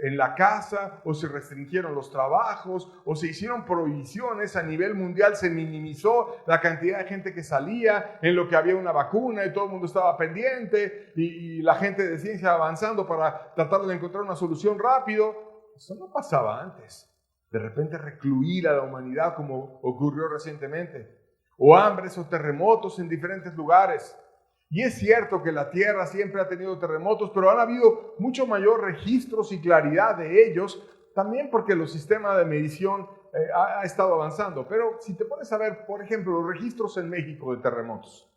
en la casa, o se restringieron los trabajos, o se hicieron prohibiciones a nivel mundial, se minimizó la cantidad de gente que salía, en lo que había una vacuna y todo el mundo estaba pendiente, y la gente de ciencia avanzando para tratar de encontrar una solución rápido. Eso no pasaba antes. De repente recluir a la humanidad como ocurrió recientemente, o hambres o terremotos en diferentes lugares. Y es cierto que la Tierra siempre ha tenido terremotos, pero han habido mucho mayor registros y claridad de ellos, también porque los sistemas de medición ha estado avanzando. Pero si te pones a ver, por ejemplo, los registros en México de terremotos,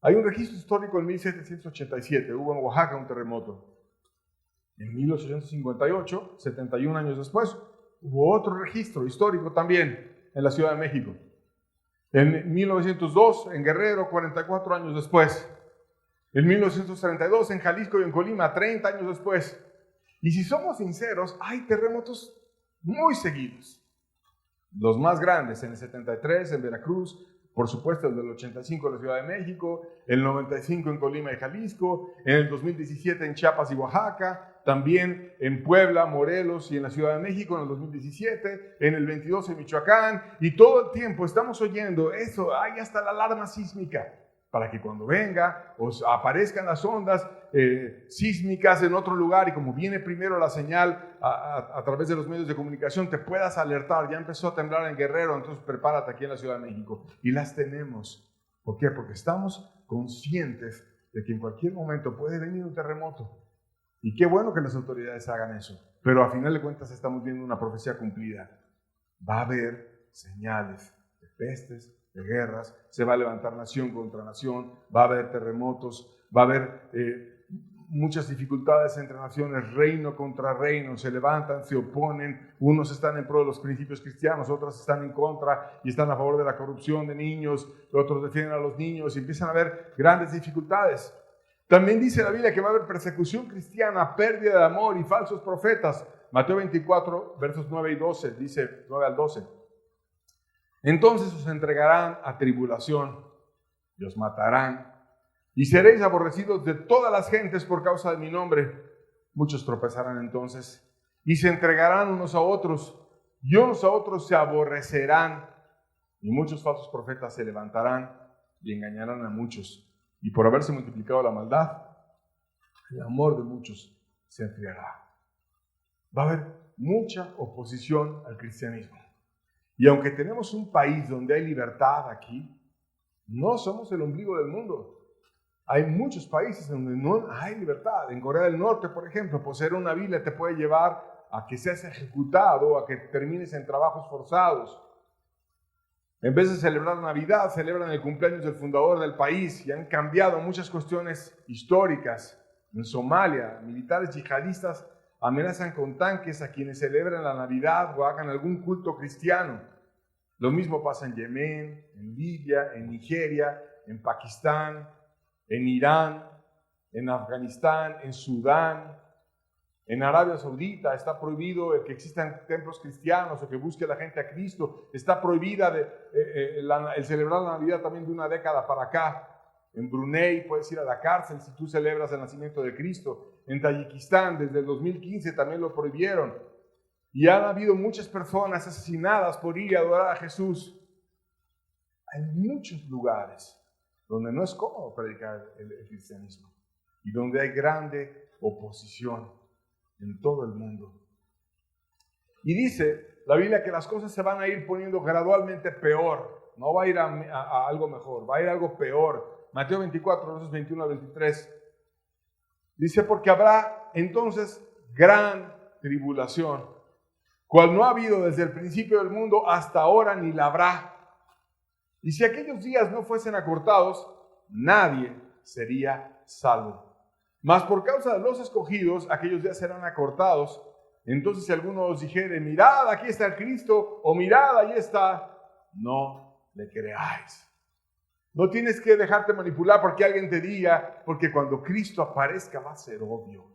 Hay un registro histórico en 1787, hubo en Oaxaca un terremoto. En 1858, 71 años después, hubo otro registro histórico también en la Ciudad de México. En 1902, en Guerrero, 44 años después. En 1932, en Jalisco y en Colima, 30 años después. Y si somos sinceros, hay terremotos muy seguidos. Los más grandes, en el 73 en Veracruz, por supuesto el del 85 en la Ciudad de México, el 95 en Colima y Jalisco, en el 2017 en Chiapas y Oaxaca, también en Puebla, Morelos y en la Ciudad de México en el 2017, en el 22 en Michoacán, y todo el tiempo estamos oyendo eso, hay hasta la alarma sísmica, para que cuando venga os aparezcan las ondas sísmicas en otro lugar y como viene primero la señal a través de los medios de comunicación, te puedas alertar. Ya empezó a temblar en Guerrero, entonces prepárate aquí en la Ciudad de México. Y las tenemos. ¿Por qué? Porque estamos conscientes de que en cualquier momento puede venir un terremoto. Y qué bueno que las autoridades hagan eso. Pero a final de cuentas estamos viendo una profecía cumplida. Va a haber señales de pestes, de guerras, se va a levantar nación contra nación, va a haber terremotos, va a haber muchas dificultades entre naciones, reino contra reino, se levantan, se oponen, unos están en pro de los principios cristianos, otros están en contra y están a favor de la corrupción de niños, otros defienden a los niños y empiezan a haber grandes dificultades. También dice la Biblia que va a haber persecución cristiana, pérdida de amor y falsos profetas. Mateo 24, versos 9 y 12, dice 9 al 12. Entonces os entregarán a tribulación y os matarán, y seréis aborrecidos de todas las gentes por causa de mi nombre. Muchos tropezarán entonces y se entregarán unos a otros, y unos a otros se aborrecerán, y muchos falsos profetas se levantarán y engañarán a muchos. Y por haberse multiplicado la maldad, el amor de muchos se enfriará. Va a haber mucha oposición al cristianismo. Y aunque tenemos un país donde hay libertad aquí, no somos el ombligo del mundo. Hay muchos países donde no hay libertad. En Corea del Norte, por ejemplo, poseer una Biblia te puede llevar a que seas ejecutado, a que termines en trabajos forzados. En vez de celebrar Navidad, celebran el cumpleaños del fundador del país y han cambiado muchas cuestiones históricas. En Somalia, militares yihadistas amenazan con tanques a quienes celebran la Navidad o hagan algún culto cristiano. Lo mismo pasa en Yemen, en Libia, en Nigeria, en Pakistán, en Irán, en Afganistán, en Sudán, en Arabia Saudita. Está prohibido el que existan templos cristianos o que busque la gente a Cristo. Está prohibida el celebrar la Navidad también de una década para acá. En Brunei puedes ir a la cárcel si tú celebras el nacimiento de Cristo. En Tayikistán desde el 2015 también lo prohibieron. Y han habido muchas personas asesinadas por ir a adorar a Jesús. Hay muchos lugares donde no es cómodo predicar el cristianismo y donde hay grande oposición en todo el mundo. Y dice la Biblia que las cosas se van a ir poniendo gradualmente peor. No va a ir a algo mejor, va a ir a algo peor. Mateo 24, versos 21 a 23. Dice, porque habrá entonces gran tribulación, cual no ha habido desde el principio del mundo hasta ahora ni la habrá. Y si aquellos días no fuesen acortados, nadie sería salvo. Mas por causa de los escogidos, aquellos días serán acortados. Entonces si alguno os dijere, mirad, aquí está el Cristo, o mirad, ahí está, no le creáis. No tienes que dejarte manipular porque alguien te diga, porque cuando Cristo aparezca va a ser obvio.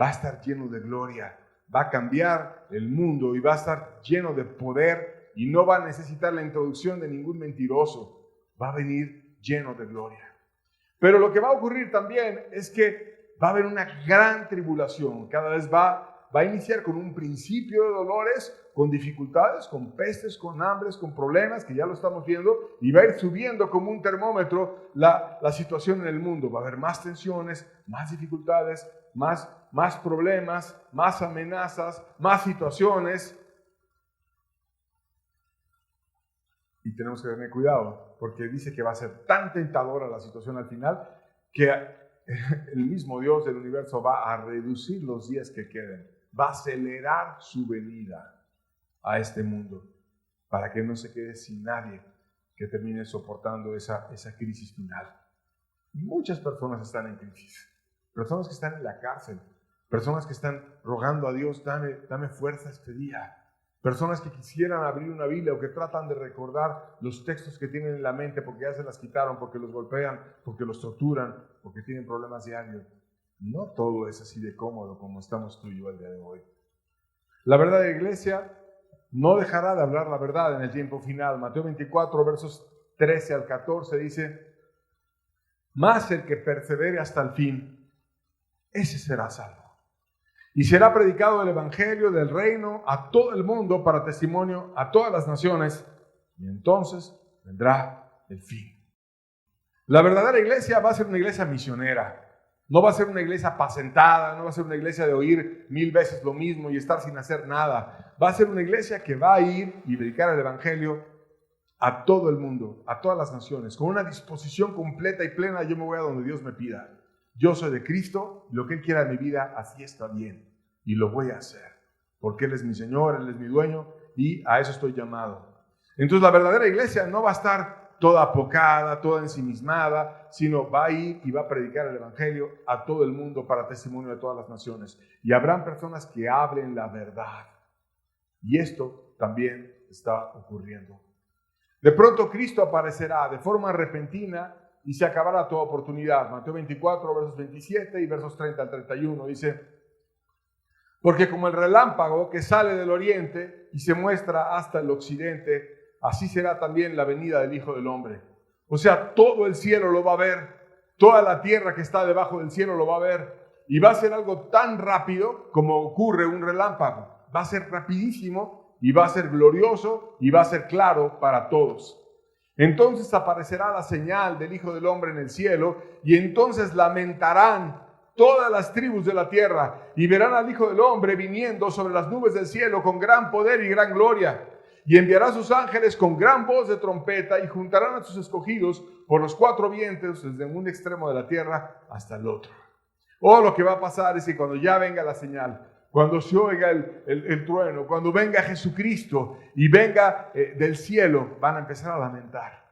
Va a estar lleno de gloria, va a cambiar el mundo y va a estar lleno de poder y no va a necesitar la introducción de ningún mentiroso. Va a venir lleno de gloria. Pero lo que va a ocurrir también es que va a haber una gran tribulación. Cada vez va a iniciar con un principio de dolores, con dificultades, con pestes, con hambres, con problemas, que ya lo estamos viendo, y va a ir subiendo como un termómetro la situación en el mundo. Va a haber más tensiones, más dificultades, más problemas, más amenazas, más situaciones. Y tenemos que tener cuidado, porque dice que va a ser tan tentadora la situación al final, que el mismo Dios del universo va a reducir los días que queden, va a acelerar su venida a este mundo, para que no se quede sin nadie que termine soportando esa crisis final. Muchas personas están en crisis. Personas que están en la cárcel. Personas que están rogando a Dios, dame fuerza este día. Personas que quisieran abrir una Biblia o que tratan de recordar los textos que tienen en la mente porque ya se las quitaron, porque los golpean, porque los torturan, porque tienen problemas diarios. No todo es así de cómodo como estamos tú y yo el día de hoy. La verdadera iglesia no dejará de hablar la verdad en el tiempo final. Mateo 24, versos 13 al 14 dice: mas el que persevere hasta el fin, ese será salvo. Y será predicado el evangelio del reino a todo el mundo para testimonio a todas las naciones, y entonces vendrá el fin. La verdadera iglesia va a ser una iglesia misionera. No va a ser una iglesia apacentada, no va a ser una iglesia de oír 1000 veces lo mismo y estar sin hacer nada. Va a ser una iglesia que va a ir y predicar el evangelio a todo el mundo, a todas las naciones, con una disposición completa y plena. Yo me voy a donde Dios me pida. Yo soy de Cristo, lo que Él quiera en mi vida, así está bien. Y lo voy a hacer, porque Él es mi Señor, Él es mi dueño, y a eso estoy llamado. Entonces la verdadera iglesia no va a estar toda apocada, toda ensimismada, sino va a ir y va a predicar el evangelio a todo el mundo para testimonio de todas las naciones. Y habrán personas que hablen la verdad. Y esto también está ocurriendo. De pronto Cristo aparecerá de forma repentina y se acabará toda oportunidad. Mateo 24, versos 27 y versos 30 al 31 dice: porque como el relámpago que sale del oriente y se muestra hasta el occidente, así será también la venida del Hijo del Hombre. O sea, todo el cielo lo va a ver, toda la tierra que está debajo del cielo lo va a ver, y va a ser algo tan rápido como ocurre un relámpago. Va a ser rapidísimo y va a ser glorioso y va a ser claro para todos. Entonces aparecerá la señal del Hijo del Hombre en el cielo, y entonces lamentarán todas las tribus de la tierra, y verán al Hijo del Hombre viniendo sobre las nubes del cielo con gran poder y gran gloria. Y enviará a sus ángeles con gran voz de trompeta, y juntarán a sus escogidos por los 4 vientos, desde un extremo de la tierra hasta el otro. Lo que va a pasar es que cuando ya venga la señal, cuando se oiga el trueno, cuando venga Jesucristo y venga del cielo, van a empezar a lamentar.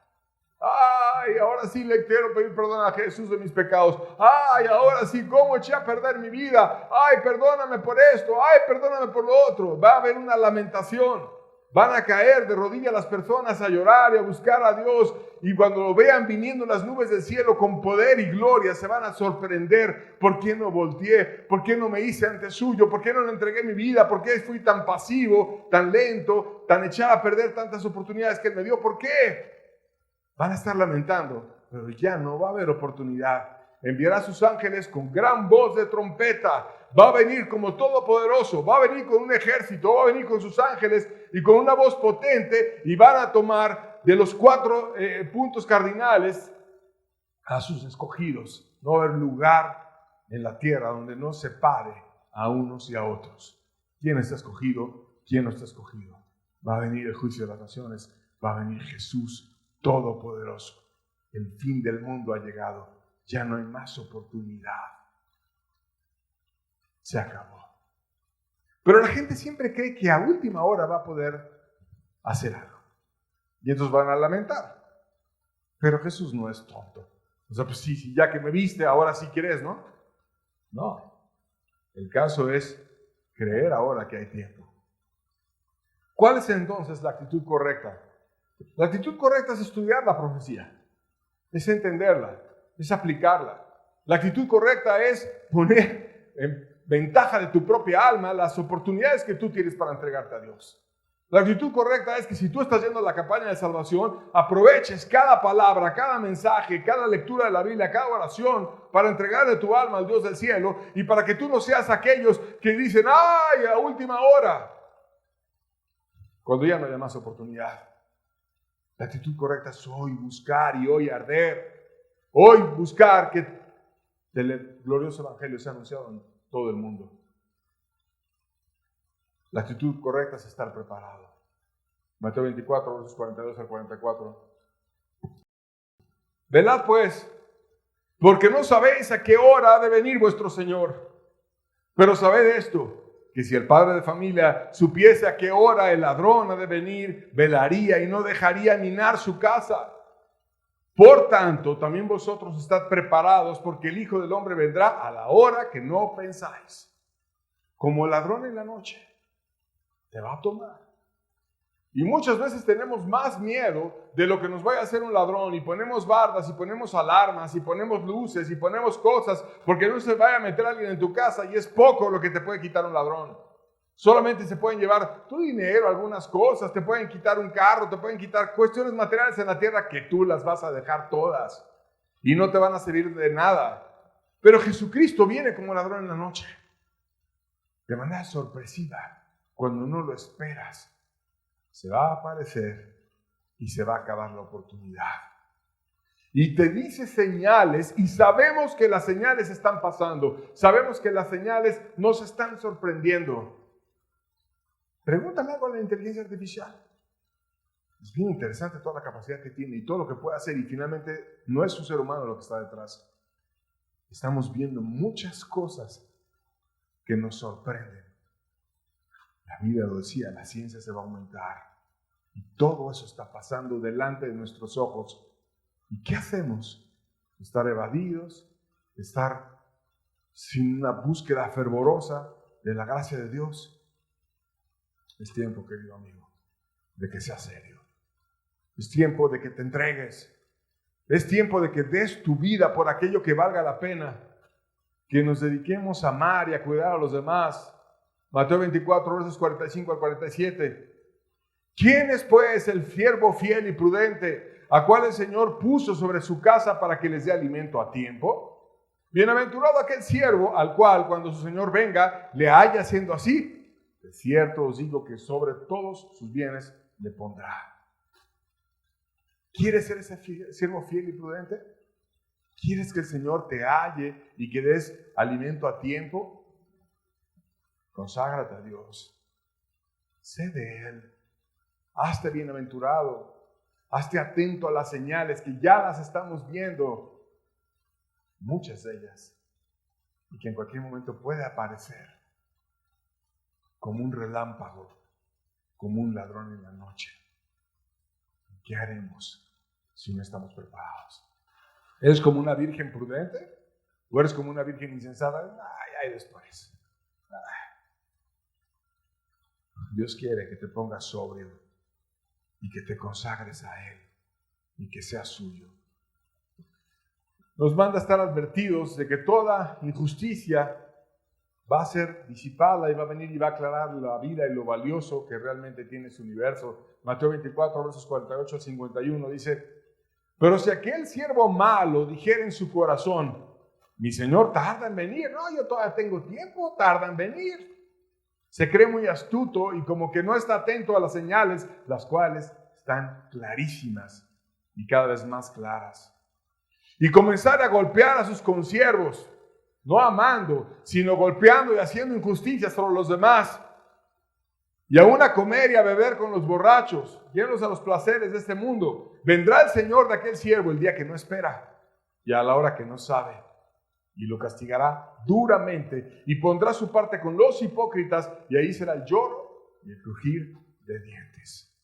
Ay, ahora sí le quiero pedir perdón a Jesús de mis pecados. Ay, ahora sí, ¿cómo eché a perder mi vida? Ay, perdóname por esto. Ay, perdóname por lo otro. Va a haber una lamentación. Van a caer de rodillas las personas a llorar y a buscar a Dios. Y cuando lo vean viniendo en las nubes del cielo con poder y gloria, se van a sorprender. ¿Por qué no volteé? ¿Por qué no me hice ante suyo? ¿Por qué no le entregué mi vida? ¿Por qué fui tan pasivo, tan lento, tan echado a perder tantas oportunidades que Él me dio? ¿Por qué? Van a estar lamentando, pero ya no va a haber oportunidad. Enviará a sus ángeles con gran voz de trompeta. Va a venir como todopoderoso, va a venir con un ejército, va a venir con sus ángeles y con una voz potente, y van a tomar de los 4 puntos cardinales a sus escogidos. No va a haber lugar en la tierra donde no separe a unos y a otros. ¿Quién está escogido? ¿Quién no está escogido? Va a venir el juicio de las naciones, va a venir Jesús todopoderoso. El fin del mundo ha llegado. Ya no hay más oportunidad. Se acabó. Pero la gente siempre cree que a última hora va a poder hacer algo. Y entonces van a lamentar. Pero Jesús no es tonto. O sea, pues sí, ya que me viste, ahora sí quieres, ¿no? No. El caso es creer ahora que hay tiempo. ¿Cuál es entonces la actitud correcta? La actitud correcta es estudiar la profecía, es entenderla, es aplicarla. La actitud correcta es poner en ventaja de tu propia alma las oportunidades que tú tienes para entregarte a Dios. La actitud correcta es que si tú estás yendo a la campaña de salvación, aproveches cada palabra, cada mensaje, cada lectura de la Biblia, cada oración para entregarle tu alma al Dios del cielo, y para que tú no seas aquellos que dicen, ¡ay, a última hora!, cuando ya no haya más oportunidad. La actitud correcta es hoy buscar y hoy arder. Hoy buscar que el glorioso evangelio sea anunciado en todo el mundo. La actitud correcta es estar preparado. Mateo 24, versos 42 al 44. Velad pues, porque no sabéis a qué hora ha de venir vuestro Señor. Pero sabed esto, que si el padre de familia supiese a qué hora el ladrón ha de venir, velaría y no dejaría minar su casa. Por tanto, también vosotros estad preparados, porque el Hijo del Hombre vendrá a la hora que no pensáis. Como ladrón en la noche, te va a tomar. Y muchas veces tenemos más miedo de lo que nos vaya a hacer un ladrón, y ponemos bardas, y ponemos alarmas, y ponemos luces, y ponemos cosas, porque no se vaya a meter alguien en tu casa, y es poco lo que te puede quitar un ladrón. Solamente se pueden llevar tu dinero, algunas cosas, te pueden quitar un carro, te pueden quitar cuestiones materiales en la tierra que tú las vas a dejar todas y no te van a servir de nada. Pero Jesucristo viene como ladrón en la noche, de manera sorpresiva, cuando no lo esperas. Se va a aparecer y se va a acabar la oportunidad. Y te dice señales, y sabemos que las señales están pasando, sabemos que las señales nos están sorprendiendo. Pregúntame algo a la inteligencia artificial. Es bien interesante toda la capacidad que tiene y todo lo que puede hacer, y finalmente no es un ser humano lo que está detrás. Estamos viendo muchas cosas que nos sorprenden. La Biblia lo decía, la ciencia se va a aumentar y todo eso está pasando delante de nuestros ojos. ¿Y qué hacemos? Estar evadidos, estar sin una búsqueda fervorosa de la gracia de Dios. Es tiempo, querido amigo, de que seas serio. Es tiempo de que te entregues. Es tiempo de que des tu vida por aquello que valga la pena. Que nos dediquemos a amar y a cuidar a los demás. Mateo 24, versos 45 al 47. ¿Quién es pues el siervo fiel y prudente, a cual el Señor puso sobre su casa para que les dé alimento a tiempo? Bienaventurado aquel siervo al cual, cuando su Señor venga, le haya haciendo así. De cierto os digo que sobre todos sus bienes le pondrá. ¿Quieres ser ese siervo fiel y prudente? ¿Quieres que el Señor te halle y que des alimento a tiempo? Conságrate a Dios. Sé de Él. Hazte bienaventurado. Hazte atento a las señales que ya las estamos viendo. Muchas de ellas. Y que en cualquier momento puede aparecer. Como un relámpago. Como un ladrón en la noche. ¿Qué haremos si no estamos preparados? ¿Eres como una virgen prudente? ¿O eres como una virgen insensata? Ay, después. Dios quiere que te pongas sobrio y que te consagres a Él y que seas suyo. Nos manda a estar advertidos de que toda injusticia va a ser disipada y va a venir y va a aclarar la vida y lo valioso que realmente tiene su universo. Mateo 24, versos 48 al 51 dice: pero si aquel siervo malo dijera en su corazón, mi Señor tarda en venir, no, yo todavía tengo tiempo, tarda en venir. Se cree muy astuto y como que no está atento a las señales, las cuales están clarísimas y cada vez más claras. Y comenzar a golpear a sus consiervos, no amando, sino golpeando y haciendo injusticias sobre los demás. Y aún a comer y a beber con los borrachos, llenos a los placeres de este mundo. Vendrá el Señor de aquel siervo el día que no espera y a la hora que no sabe, y lo castigará duramente y pondrá su parte con los hipócritas, y ahí será el lloro y el crujir de dientes.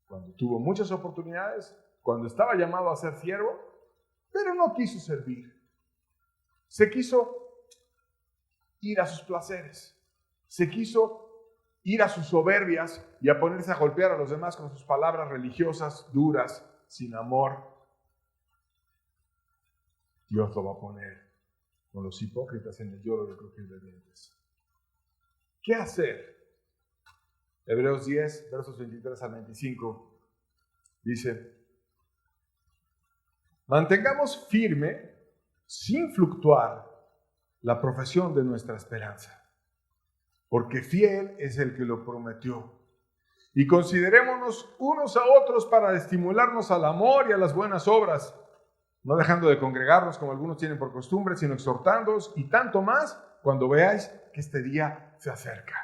Cuando tuvo muchas oportunidades, cuando estaba llamado a ser siervo, pero no quiso servir. Se quiso ir a sus placeres, se quiso ir a sus soberbias y a ponerse a golpear a los demás con sus palabras religiosas duras, sin amor. Dios lo va a poner con los hipócritas en el lloro y el crujir de dientes. ¿Qué hacer? Hebreos 10, versos 23 al 25, dice: mantengamos firme, sin fluctuar, la profesión de nuestra esperanza, porque fiel es el que lo prometió. Y considerémonos unos a otros para estimularnos al amor y a las buenas obras, no dejando de congregarnos como algunos tienen por costumbre, sino exhortándoos, y tanto más cuando veáis que este día se acerca.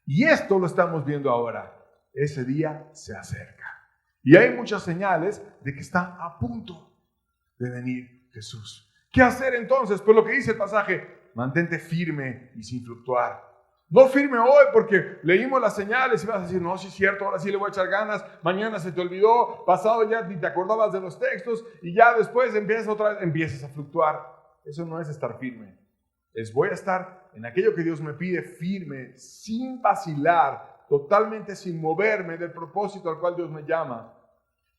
Y esto lo estamos viendo ahora. Ese día se acerca. Y hay muchas señales de que está a punto de venir Jesús. ¿Qué hacer entonces? Pues lo que dice el pasaje: mantente firme y sin fluctuar. No firme hoy porque leímos las señales y vas a decir, no, sí es cierto, ahora sí le voy a echar ganas, mañana se te olvidó, pasado ya ni te acordabas de los textos y ya después empiezas a fluctuar. Eso no es estar firme. Voy a estar en aquello que Dios me pide firme, sin vacilar, totalmente sin moverme del propósito al cual Dios me llama.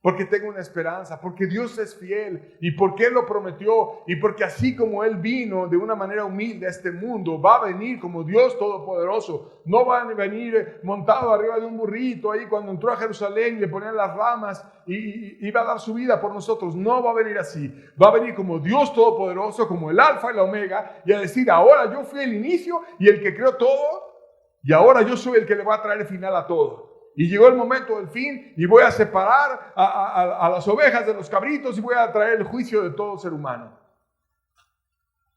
Porque tengo una esperanza, porque Dios es fiel y porque Él lo prometió y porque así como Él vino de una manera humilde a este mundo, va a venir como Dios Todopoderoso. No va a venir montado arriba de un burrito ahí cuando entró a Jerusalén y le ponían las ramas y iba a dar su vida por nosotros. No va a venir así. Va a venir como Dios Todopoderoso, como el Alfa y la Omega, y a decir, ahora yo fui el inicio y el que creó todo, y ahora yo soy el que le va a traer el final a todo. Y llegó el momento del fin y voy a separar a las ovejas de los cabritos y voy a traer el juicio de todo ser humano.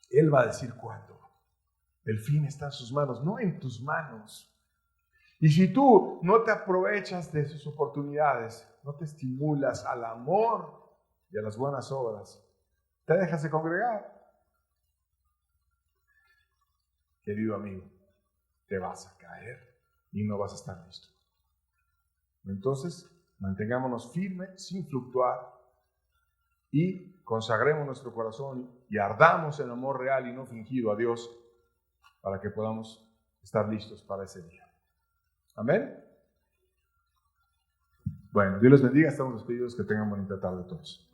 Él va a decir cuándo. El fin está en sus manos, no en tus manos. Y si tú no te aprovechas de sus oportunidades, no te estimulas al amor y a las buenas obras, te dejas de congregar. Querido amigo, te vas a caer y no vas a estar listo. Entonces, mantengámonos firmes, sin fluctuar, y consagremos nuestro corazón y ardamos en amor real y no fingido a Dios para que podamos estar listos para ese día. Amén. Bueno, Dios les bendiga, estamos despedidos, que tengan bonita tarde todos.